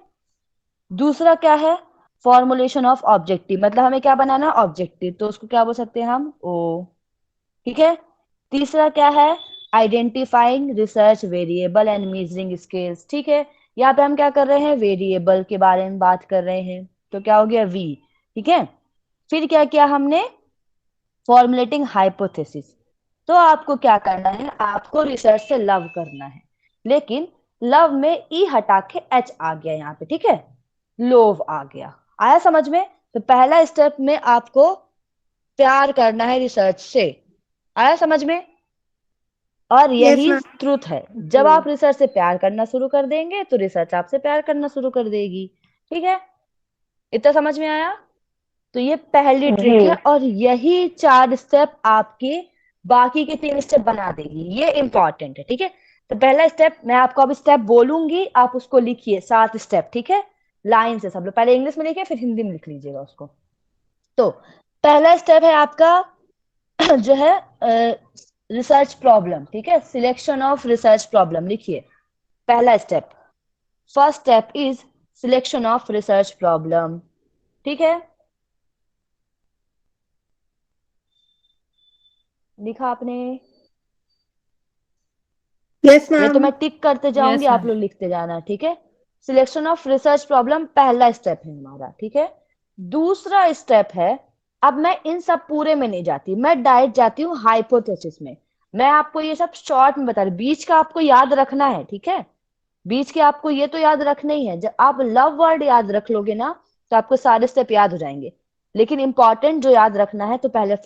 K: दूसरा क्या है? फॉर्मुलेशन ऑफ ऑब्जेक्टिव, मतलब हमें क्या बनाना है? ऑब्जेक्टिव, तो उसको क्या बोल सकते हैं हम? ओ। ठीक है, तीसरा क्या है? Identifying research variable and measuring scales. ठीक है, यहाँ पे हम क्या कर रहे हैं? वेरिएबल के बारे में बात कर रहे हैं, तो क्या हो गया? वी। ठीक है, फिर क्या किया हमने? Formulating hypothesis. तो आपको क्या करना है? आपको रिसर्च से लव करना है, लेकिन लव में ई हटा के एच आ गया यहाँ पे। ठीक है, लोव आ गया। आया समझ में? तो पहला स्टेप में आपको प्यार करना है रिसर्च से। आया समझ में? और
I: यस
K: यही
I: मैम।
K: ट्रुथ है, जब आप रिसर्च से प्यार करना शुरू कर देंगे तो रिसर्च आपसे प्यार करना शुरू कर देगी। ठीक है, इतना समझ में आया? तो ये पहली ट्रिक है,
F: जी
K: और यही 4 स्टेप आपके बाकी के 3 स्टेप बना देगी। ये इंपॉर्टेंट है। ठीक है, तो पहला स्टेप मैं आपको अब स्टेप बोलूंगी, आप उसको लिखिए 7 स्टेप। ठीक है, लाइन से सब लोग पहले इंग्लिश में लिखिए, फिर हिंदी में लिख लीजिएगा उसको। तो पहला स्टेप है आपका जो है रिसर्च प्रॉब्लम। ठीक है, सिलेक्शन ऑफ रिसर्च प्रॉब्लम लिखिए। पहला step, first step is selection of research problem. ठीक है, लिखा आपने?
I: यस
K: ये तो
I: मैम।
K: मैं टिक करते जाऊंगी,
E: यस
K: आप
E: मैम।
K: लोग लिखते जाना। ठीक है, सिलेक्शन ऑफ रिसर्च प्रॉब्लम पहला स्टेप है हमारा। ठीक है, दूसरा स्टेप है, अब मैं इन सब पूरे में नहीं जाती, मैं डायरेक्ट जाती हूँ हाइपोथेसिस में। मैं आपको ये सब शॉर्ट में बता रही, बीच का आपको याद रखना है। ठीक है, बीच के आपको ये तो याद रखना ही है। जब आप लव वर्ड याद रख लोगे ना, तो आपको सारे स्टेप याद हो जाएंगे। लेकिन इंपॉर्टेंट जो याद रखना है, तो पहले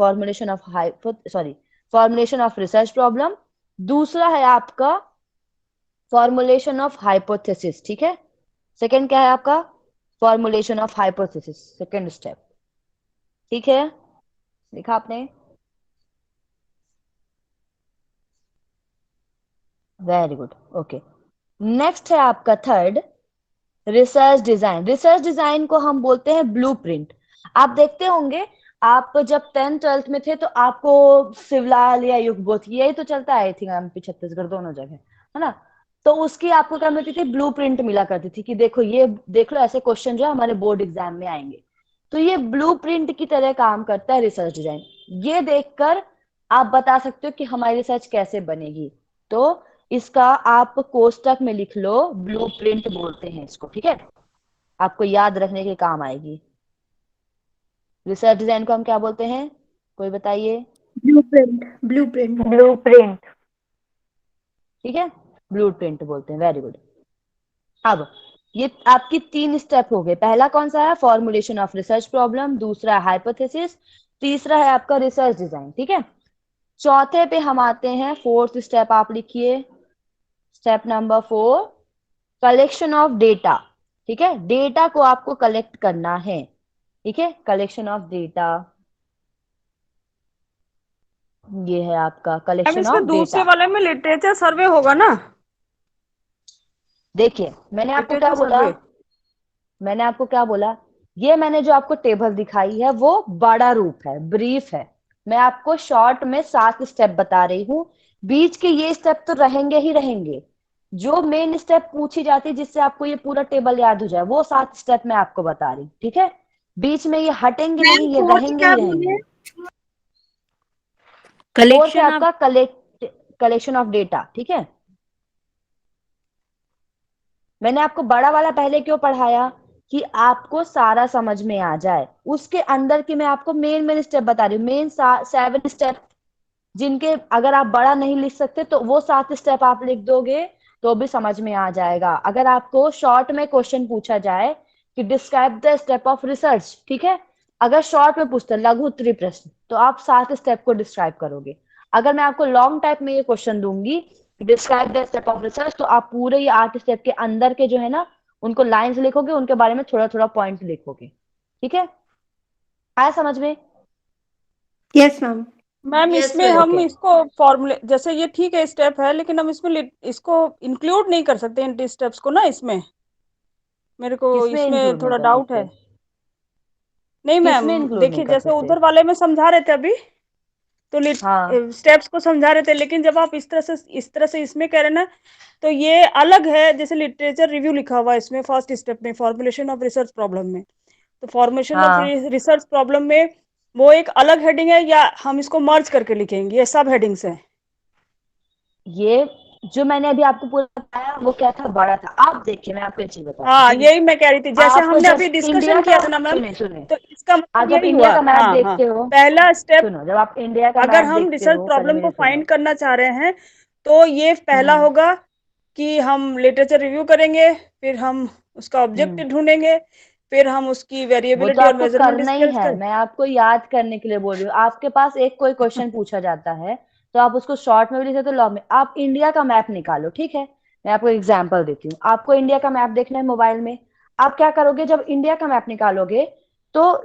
K: फॉर्मुलेशन ऑफ रिसर्च प्रॉब्लम, दूसरा है आपका फॉर्मुलेशन ऑफ हाइपोथेसिस। ठीक है, सेकंड क्या है आपका? Formulation of hypothesis, second step. ठीक है, लिखा आपने? Very good, okay. नेक्स्ट है आपका third, research design. Research design को हम बोलते हैं ब्लूप्रिंट। आप देखते होंगे, आप जब 10th 12th में थे तो आपको शिवलाल या युगबोध यही तो चलता है, आई थिंक एमपी छत्तीसगढ़ दोनों जगह, है ना? तो उसकी आपको क्या मिलती थी? ब्लूप्रिंट मिला करती थी कि देखो ये देख लो, ऐसे क्वेश्चन जो है हमारे बोर्ड एग्जाम में आएंगे। तो ये ब्लूप्रिंट की तरह काम करता है रिसर्च डिजाइन। ये देखकर आप बता सकते हो कि हमारी रिसर्च कैसे बनेगी। तो इसका आप कोष्टक में लिख लो, ब्लूप्रिंट बोलते हैं इसको। ठीक है, आपको याद रखने के काम आएगी। रिसर्च डिजाइन को हम क्या बोलते हैं? कोई बताइए।
I: ब्लूप्रिंट। ब्लूप्रिंट।
F: ब्लूप्रिंट।
K: ठीक है, ब्लूप्रिंट बोलते हैं। Very good. अब ये आपकी 3 स्टेप हो गए। पहला कौन सा है? फॉर्मुलेशन ऑफ रिसर्च प्रॉब्लम, दूसरा हाइपोथेसिस, तीसरा है आपका रिसर्च डिजाइन। ठीक है, चौथे पे हम आते हैं, फोर्थ स्टेप आप लिखिए। Step number 4, collection of data. ठीक है, डेटा को आपको कलेक्ट करना है। ठीक है, कलेक्शन ऑफ डेटा, ये है आपका
J: मैम
K: कलेक्शन
J: इसमें
K: ऑफ
J: दूसरे
K: डेटा।
J: वाले में लिटरेचर सर्वे होगा ना?
K: देखिए मैंने आपको क्या
J: लिटरेचर
K: बोला,
J: सर्वे।
K: मैंने आपको क्या बोला? ये मैंने जो आपको टेबल दिखाई है वो बड़ा रूप है, ब्रीफ है। मैं आपको शॉर्ट में 7 स्टेप बता रही हूँ। बीच के ये स्टेप तो रहेंगे ही रहेंगे। जो मेन स्टेप पूछी जाती है जिससे आपको ये पूरा टेबल याद हो जाए, वो 7 स्टेप मैं आपको बता रही हूँ। ठीक है, बीच में ये हटेंगे
H: मैम
K: नहीं, ये
H: फोर्थ
K: रहेंगे
H: क्या
K: ही
H: बोले?
K: रहेंगे। फोर्थ है
H: कलेक्शन ऑफ।
K: आपका कलेक्शन ऑफ डेटा। ठीक है, मैंने आपको बड़ा वाला पहले क्यों पढ़ाया? कि आपको सारा समझ में आ जाए। उसके अंदर की मैं आपको मेन स्टेप बता रही हूँ, मेन 7 स्टेप, जिनके अगर आप बड़ा नहीं लिख सकते तो वो 7 स्टेप आप लिख दोगे तो भी समझ में आ जाएगा। अगर आपको शॉर्ट में क्वेश्चन पूछा जाए कि describe the step of research, ठीक है, अगर शॉर्ट में पूछते लघु उत्तरीय प्रश्न तो आप 7 स्टेप को डिस्क्राइब करोगे। अगर मैं आपको लॉन्ग टाइप में ये क्वेश्चन दूंगी describe the step of research, तो आप पूरे ये 8 स्टेप के अंदर के जो है ना उनको लाइंस लिखोगे, उनके बारे में थोड़ा थोड़ा पॉइंट लिखोगे। ठीक है, आया समझ में?
I: Yes ma'am.
J: मैम
C: यस
J: इसमें
C: मैम।
J: हम
K: ओके,
J: इसको फॉर्मूले जैसे ये ठीक है स्टेप है, लेकिन हम इसमें इसको इंक्लूड नहीं कर सकते इन स्टेप्स को ना इसमें, मेरे को
K: किसमें
J: इसमें
K: इंक्लूड नहीं
J: थोड़ा
K: कर
J: डाउट है।
K: सकते?
J: नहीं मैम,
K: किसमें इंक्लूड नहीं
J: देखिए
K: कर
J: जैसे
K: सकते?
J: उधर वाले में समझा रहे थे अभी तो
K: हाँ
J: स्टेप्स को समझा रहे थे, लेकिन जब आप इस तरह से इसमें कह रहे हैं ना, तो ये अलग है। जैसे लिटरेचर रिव्यू लिखा हुआ है इसमें फर्स्ट स्टेप में, फॉर्मुलेशन ऑफ रिसर्च प्रॉब्लम में, तो फॉर्मेशन ऑफ
K: हाँ,
J: रिसर्च प्रॉब्लम में वो एक अलग हेडिंग है, या हम इसको मर्ज करके लिखेंगे, ये सब हेडिंग्स है?
K: ये जो मैंने अभी आपको पूरा बताया वो क्या था, बड़ा था। आप देखिए मैं आपको एक चीज बताती हूँ,
J: हाँ
K: ठीक है,
J: यही मैं कह रही थी, जैसे
K: आप
J: हमने
K: जब
J: अभी
K: इंडिया
J: डिस्कशन
K: का,
J: किया था ना मैम,
K: सुनिए सुनिए,
J: तो इसका
K: आप
J: मतलब
K: जब
J: यही
K: इंडिया
J: हुआ।
K: का मैप
J: हाँ हाँ,
K: देखते हो,
J: पहला स्टेप,
K: सुनो, जब आप इंडिया का
J: अगर
K: मैप
J: हम
K: देखते
J: रिसर्च
K: हो, पहले
J: प्रॉब्लम को
K: मेरे
J: फाइंड
K: सुनो।
J: करना चाह रहे हैं तो ये पहला
K: हम्म
J: होगा कि हम लिटरेचर रिव्यू करेंगे, फिर हम उसका ऑब्जेक्ट
K: हम्म
J: ढूंढेंगे, फिर हम उसकी
K: वो तो
J: वेरिएबिलिटी और
K: आपको
J: मेजरमेंट
K: करना ही
J: स्केल्स
K: है,
J: कर।
K: मैं आपको याद करने के लिए बोल रही हूँ। आपके पास एक कोई क्वेश्चन पूछा जाता है तो आप उसको शॉर्ट में भी लिख सकते हो, लॉन्ग में। आप इंडिया का मैप निकालो, ठीक है, मैं आपको एग्जांपल देती हूँ। आपको इंडिया का मैप देखना है मोबाइल में, आप क्या करोगे, जब इंडिया का मैप निकालोगे तो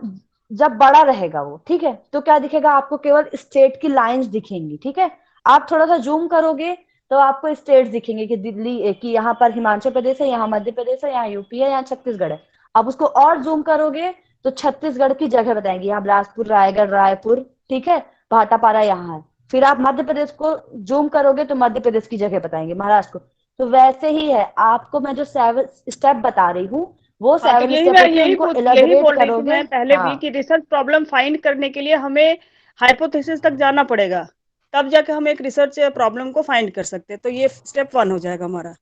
K: जब बड़ा रहेगा वो, ठीक है, तो क्या दिखेगा आपको, केवल स्टेट की लाइंस दिखेंगी, ठीक है। आप थोड़ा सा जूम करोगे तो आपको स्टेट्स दिखेंगे कि दिल्ली, कि यहाँ पर हिमाचल प्रदेश है, यहाँ मध्य प्रदेश है, यहाँ यूपी है, यहाँ छत्तीसगढ़ है। आप उसको और जूम करोगे तो छत्तीसगढ़ की जगह बताएंगे, यहाँ बिलासपुर, रायगढ़, रायपुर, ठीक है, भाटापारा यहाँ है। फिर आप मध्य प्रदेश को जूम करोगे तो मध्य प्रदेश की जगह बताएंगे, महाराष्ट्र को। तो वैसे ही है, आपको मैं जो 7 स्टेप बता रही हूँ वो
J: हाँ तो
K: 7
J: यही
K: स्टेप
J: मैं
K: होती है, उनको
J: यही
K: एलेबोरेट
J: बोल रही थी
K: करोगे।
J: मैं पहले भी
K: हाँ,
J: कि रिसर्च प्रॉब्लम फाइंड करने के लिए हमें हाइपोथेसिस तक जाना पड़ेगा, तब जाके हम एक रिसर्च प्रॉब्लम को फाइंड कर सकते हैं। तो ये स्टेप 1 हो जाएगा हमारा,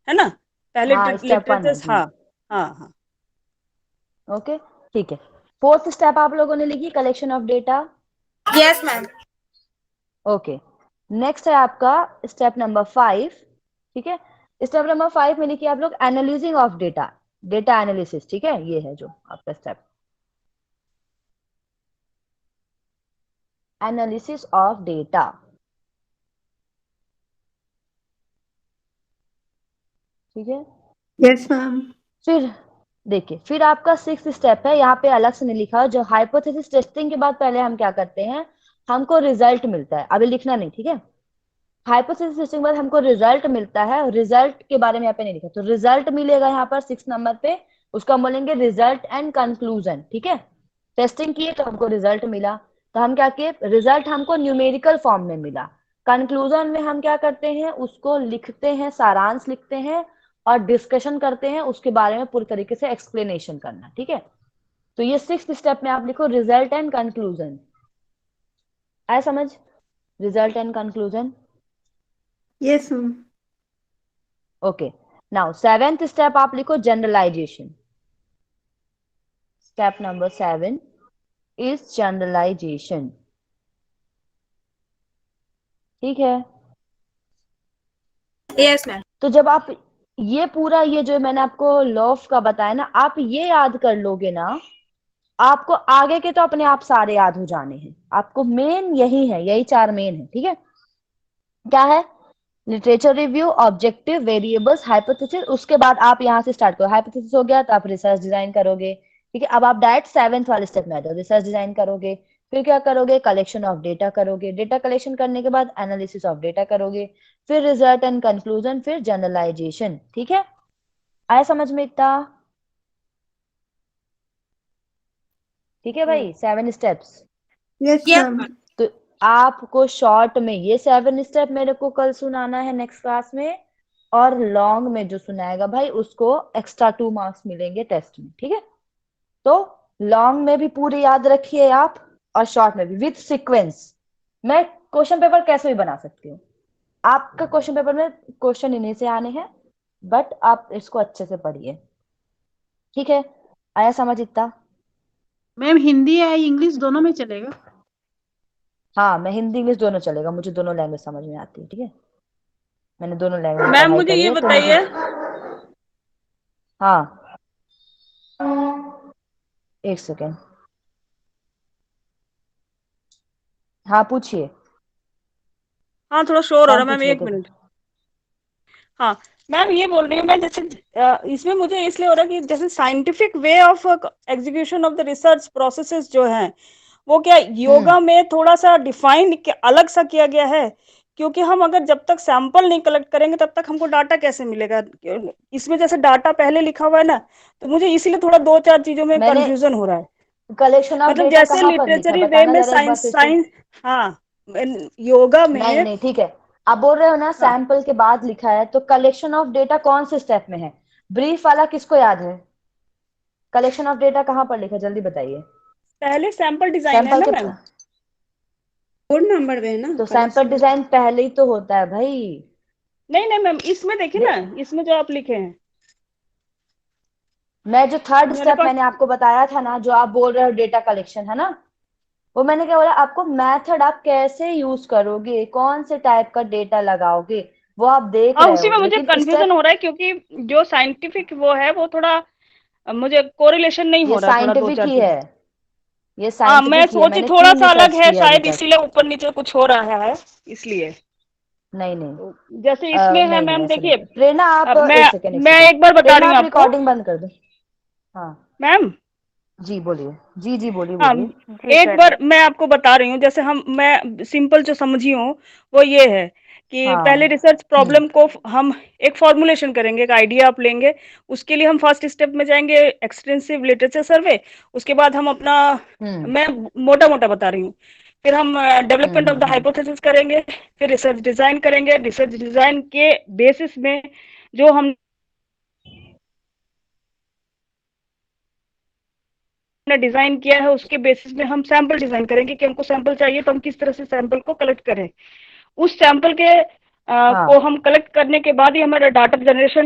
J: है ना? पहले
K: हाँ स्टेप 1 है
J: लिटरेचर,
K: जी।
J: हाँ हाँ हाँ।
K: ओके, ठीक है। 4th स्टेप आप लोगों ने लिखी, collection of data.
B: Yes ma'am.
K: Okay, next है आपका स्टेप नंबर 5, ठीक है। स्टेप नंबर 5 में लिखिए आप लोग analysing of data, data analysis, ठीक है, ये है जो आपका स्टेप, एनालिसिस ऑफ डेटा, ठीक है।
I: Yes ma'am.
K: फिर देखिए, फिर आपका 6th स्टेप है, यहाँ पे अलग से नहीं लिखा है, जो हाइपोथेसिस टेस्टिंग के बाद पहले हम क्या करते हैं, हमको रिजल्ट मिलता है, अभी लिखना नहीं, ठीक है। हाइपोथेसिस टेस्टिंग के बाद हमको रिजल्ट मिलता है, रिजल्ट के बारे में यहाँ पे नहीं लिखा, तो रिजल्ट मिलेगा यहाँ पर 6 नंबर पे, उसको हम बोलेंगे रिजल्ट एंड कंक्लूजन, ठीक है। टेस्टिंग किए तो हमको रिजल्ट मिला, तो हम क्या किए, रिजल्ट हमको न्यूमेरिकल फॉर्म में मिला। कंक्लूजन में हम क्या करते हैं, उसको लिखते हैं, सारांश लिखते हैं और डिस्कशन करते हैं उसके बारे में, पूरी तरीके से एक्सप्लेनेशन करना, ठीक है। तो ये 6th स्टेप में आप लिखो रिजल्ट एंड कंक्लूजन। आया समझ, result and conclusion?
I: Yes ma'am.
K: Okay, now 7th step आप लिखो generalisation. Step number 7 is generalisation, ठीक है।
B: Yes ma'am.
K: तो जब आप ये पूरा, ये जो मैंने आपको लॉ ऑफ का बताया ना, आप ये याद कर लोगे ना, आपको आगे के तो अपने आप सारे याद हो जाने हैं। आपको मेन यही है, यही 4 मेन है, ठीक है। क्या है, literature review, objective, variables, hypothesis. उसके बाद आप यहाँ से स्टार्ट करो, हाइपोथेसिस हो गया तो आप रिसर्च डिजाइन करोगे, ठीक है। अब आप डायरेक्ट 7th वाले स्टेप में आ जाओ, रिसर्च डिजाइन करोगे। फिर क्या करोगे, कलेक्शन ऑफ डेटा करोगे, डेटा कलेक्शन करने के बाद एनालिसिस ऑफ डेटा करोगे, फिर रिजल्ट एंड कंक्लूजन, फिर जनरलाइजेशन, ठीक है। आया समझ में इतना? ठीक है भाई, 7 steps.
I: Yes
B: yes
I: ma'am.
B: Ma'am.
K: तो आपको शॉर्ट में ये 7 स्टेप मेरे को कल सुनाना है नेक्स्ट क्लास में, और लॉन्ग में जो सुनाएगा भाई उसको एक्स्ट्रा 2 मार्क्स मिलेंगे टेस्ट में, ठीक है। तो लॉन्ग में भी पूरी याद रखिए आप, और शॉर्ट में भी विथ सीक्वेंस। मैं क्वेश्चन पेपर कैसे भी बना सकती हूँ, आपका क्वेश्चन पेपर में क्वेश्चन इन्हीं से आने हैं, बट आप इसको अच्छे से पढ़िए। ठीक है, आया समझ इतना?
L: मैम हिंदी या इंग्लिश दोनों में चलेगा?
K: हाँ, मैं हिंदी इंग्लिश दोनों चलेगा, मुझे दोनों लैंग्वेज समझ में आती है। ठीक है, मैंने दोनों लैंग्वेज
J: मैम
K: पढ़ाई
J: मुझे
K: करी
J: ये
K: है तो मुझे।
J: बताइए,
K: हाँ, एक सेकेंड। हाँ पूछिए,
J: हाँ थोड़ा शोर हो रहा
K: कौन
J: है मैम,
K: पूछ रहे
J: एक
K: थे?
J: मिनट। हाँ मैम ये बोल रही हूँ मैं, जैसे इसमें मुझे इसलिए हो रहा है कि जैसे scientific way of execution of the research processes जो हैं वो क्या योगा में थोड़ा सा डिफाइन अलग सा किया गया है? क्योंकि हम अगर जब तक सैंपल नहीं कलेक्ट करेंगे तब तक हमको डाटा कैसे मिलेगा? इसमें जैसे डाटा पहले लिखा हुआ है ना, तो मुझे इसीलिए थोड़ा 2-4 चीजों में
K: मैंने
J: कंफ्यूजन हो रहा है।
K: कलेक्शन ऑफ
J: मतलब
K: डेटा
J: जैसे
K: कहाँ पर लिखा है,
J: लिटरेचरी वे
K: बताना
J: में
K: जरा एक बार
J: साइंस
K: फिर से।
J: साइंस हाँ योगा
K: नहीं
J: में।
K: नहीं, ठीक है, आप बोल रहे हो ना
J: हाँ
K: सैंपल के बाद लिखा है, तो कलेक्शन ऑफ डेटा कौन से स्टेप में है? ब्रीफ वाला किसको याद है? कलेक्शन ऑफ डेटा कहाँ पर लिखा है, जल्दी बताइए।
J: पहले सैंपल डिजाइन है
K: सैंपल
J: ना
K: के
J: मैम, कोड नंबर में है ना
K: तो सैंपल
J: कलेक्शन।
K: डिजाइन पहले ही तो होता है भाई।
J: नहीं नहीं मैम, इसमें देखिए
K: दे-
J: ना, इसमें जो आप लिखे हैं
K: मैं जो थर्ड
J: मेरे
K: स्टेप
J: पास।
K: मैंने आपको बताया था ना, जो आप बोल रहे हो डेटा कलेक्शन है ना, वो मैंने क्या बोला आपको, मेथड आप कैसे यूज करोगे, कौन से टाइप का डेटा लगाओगे, वो आप देख
J: हाँ
K: रहे
J: उसी
K: हो,
J: में मुझे
K: लेकिन
J: कंफ्यूजन
K: स्टेप।
J: हो रहा है, क्योंकि जो साइंटिफिक वो है वो थोड़ा मुझे कोरिलेशन नहीं हो
K: ये
J: रहा है, थोड़ा दो
K: साइंटिफिक
J: चार
K: ही
J: चीज।
K: है, ये
J: हाँ मैं
K: साइंटिफिक ही है,
J: सोची
K: मैंने
J: थोड़ा
K: 3
J: सा अलग
K: रिसर्च
J: है
K: की है अभी
J: शायद,
K: तक।
J: इसीलिए ऊपर नीचे कुछ हो रहा है इसलिए।
K: नहीं नहीं,
J: तो जैसे इसमें है
K: नहीं नहीं,
J: मैम
K: ऐसा नहीं।
J: देखिए,
K: प्रेरणा आप
J: मैं
K: एक सेकेंड, एक
J: मैं
K: सेकेंड।
J: एक बार बता
K: प्रेरणा
J: रही हूँ
K: आप
J: आपको
K: रिकॉर्डिंग बंद कर दो। हाँ
J: मैम।
K: जी बोलिए, जी जी बोलिए
J: हाँ
K: बोलिए।
F: जी
J: एक
F: करिए।
J: बार मैं आपको बता रही हूँ, जैसे मैं सिंपल जो समझी हूँ वो ये है कि पहले
K: हाँ।
J: रिसर्च प्रॉब्लम को हम एक फॉर्मुलेशन करेंगे, एक आइडिया आप लेंगे, उसके लिए हम फर्स्ट स्टेप में जाएंगे एक्सटेंसिव लिटरेचर सर्वे। उसके बाद हम अपना, मैं मोटा मोटा बता रही हूँ, फिर हम डेवलपमेंट ऑफ द हाइपोथेसिस करेंगे, फिर रिसर्च डिजाइन करेंगे, रिसर्च डिजाइन के बेसिस में जो हम ने डिजाइन किया है उसके बेसिस में हम सैंपल डिजाइन करेंगे कि हमको सैंपल चाहिए तो हम किस तरह से सैंपल को कलेक्ट करें। उस सैंपल के को
K: हाँ
J: हम कलेक्ट करने के बाद ही हमारा डाटा जनरेशन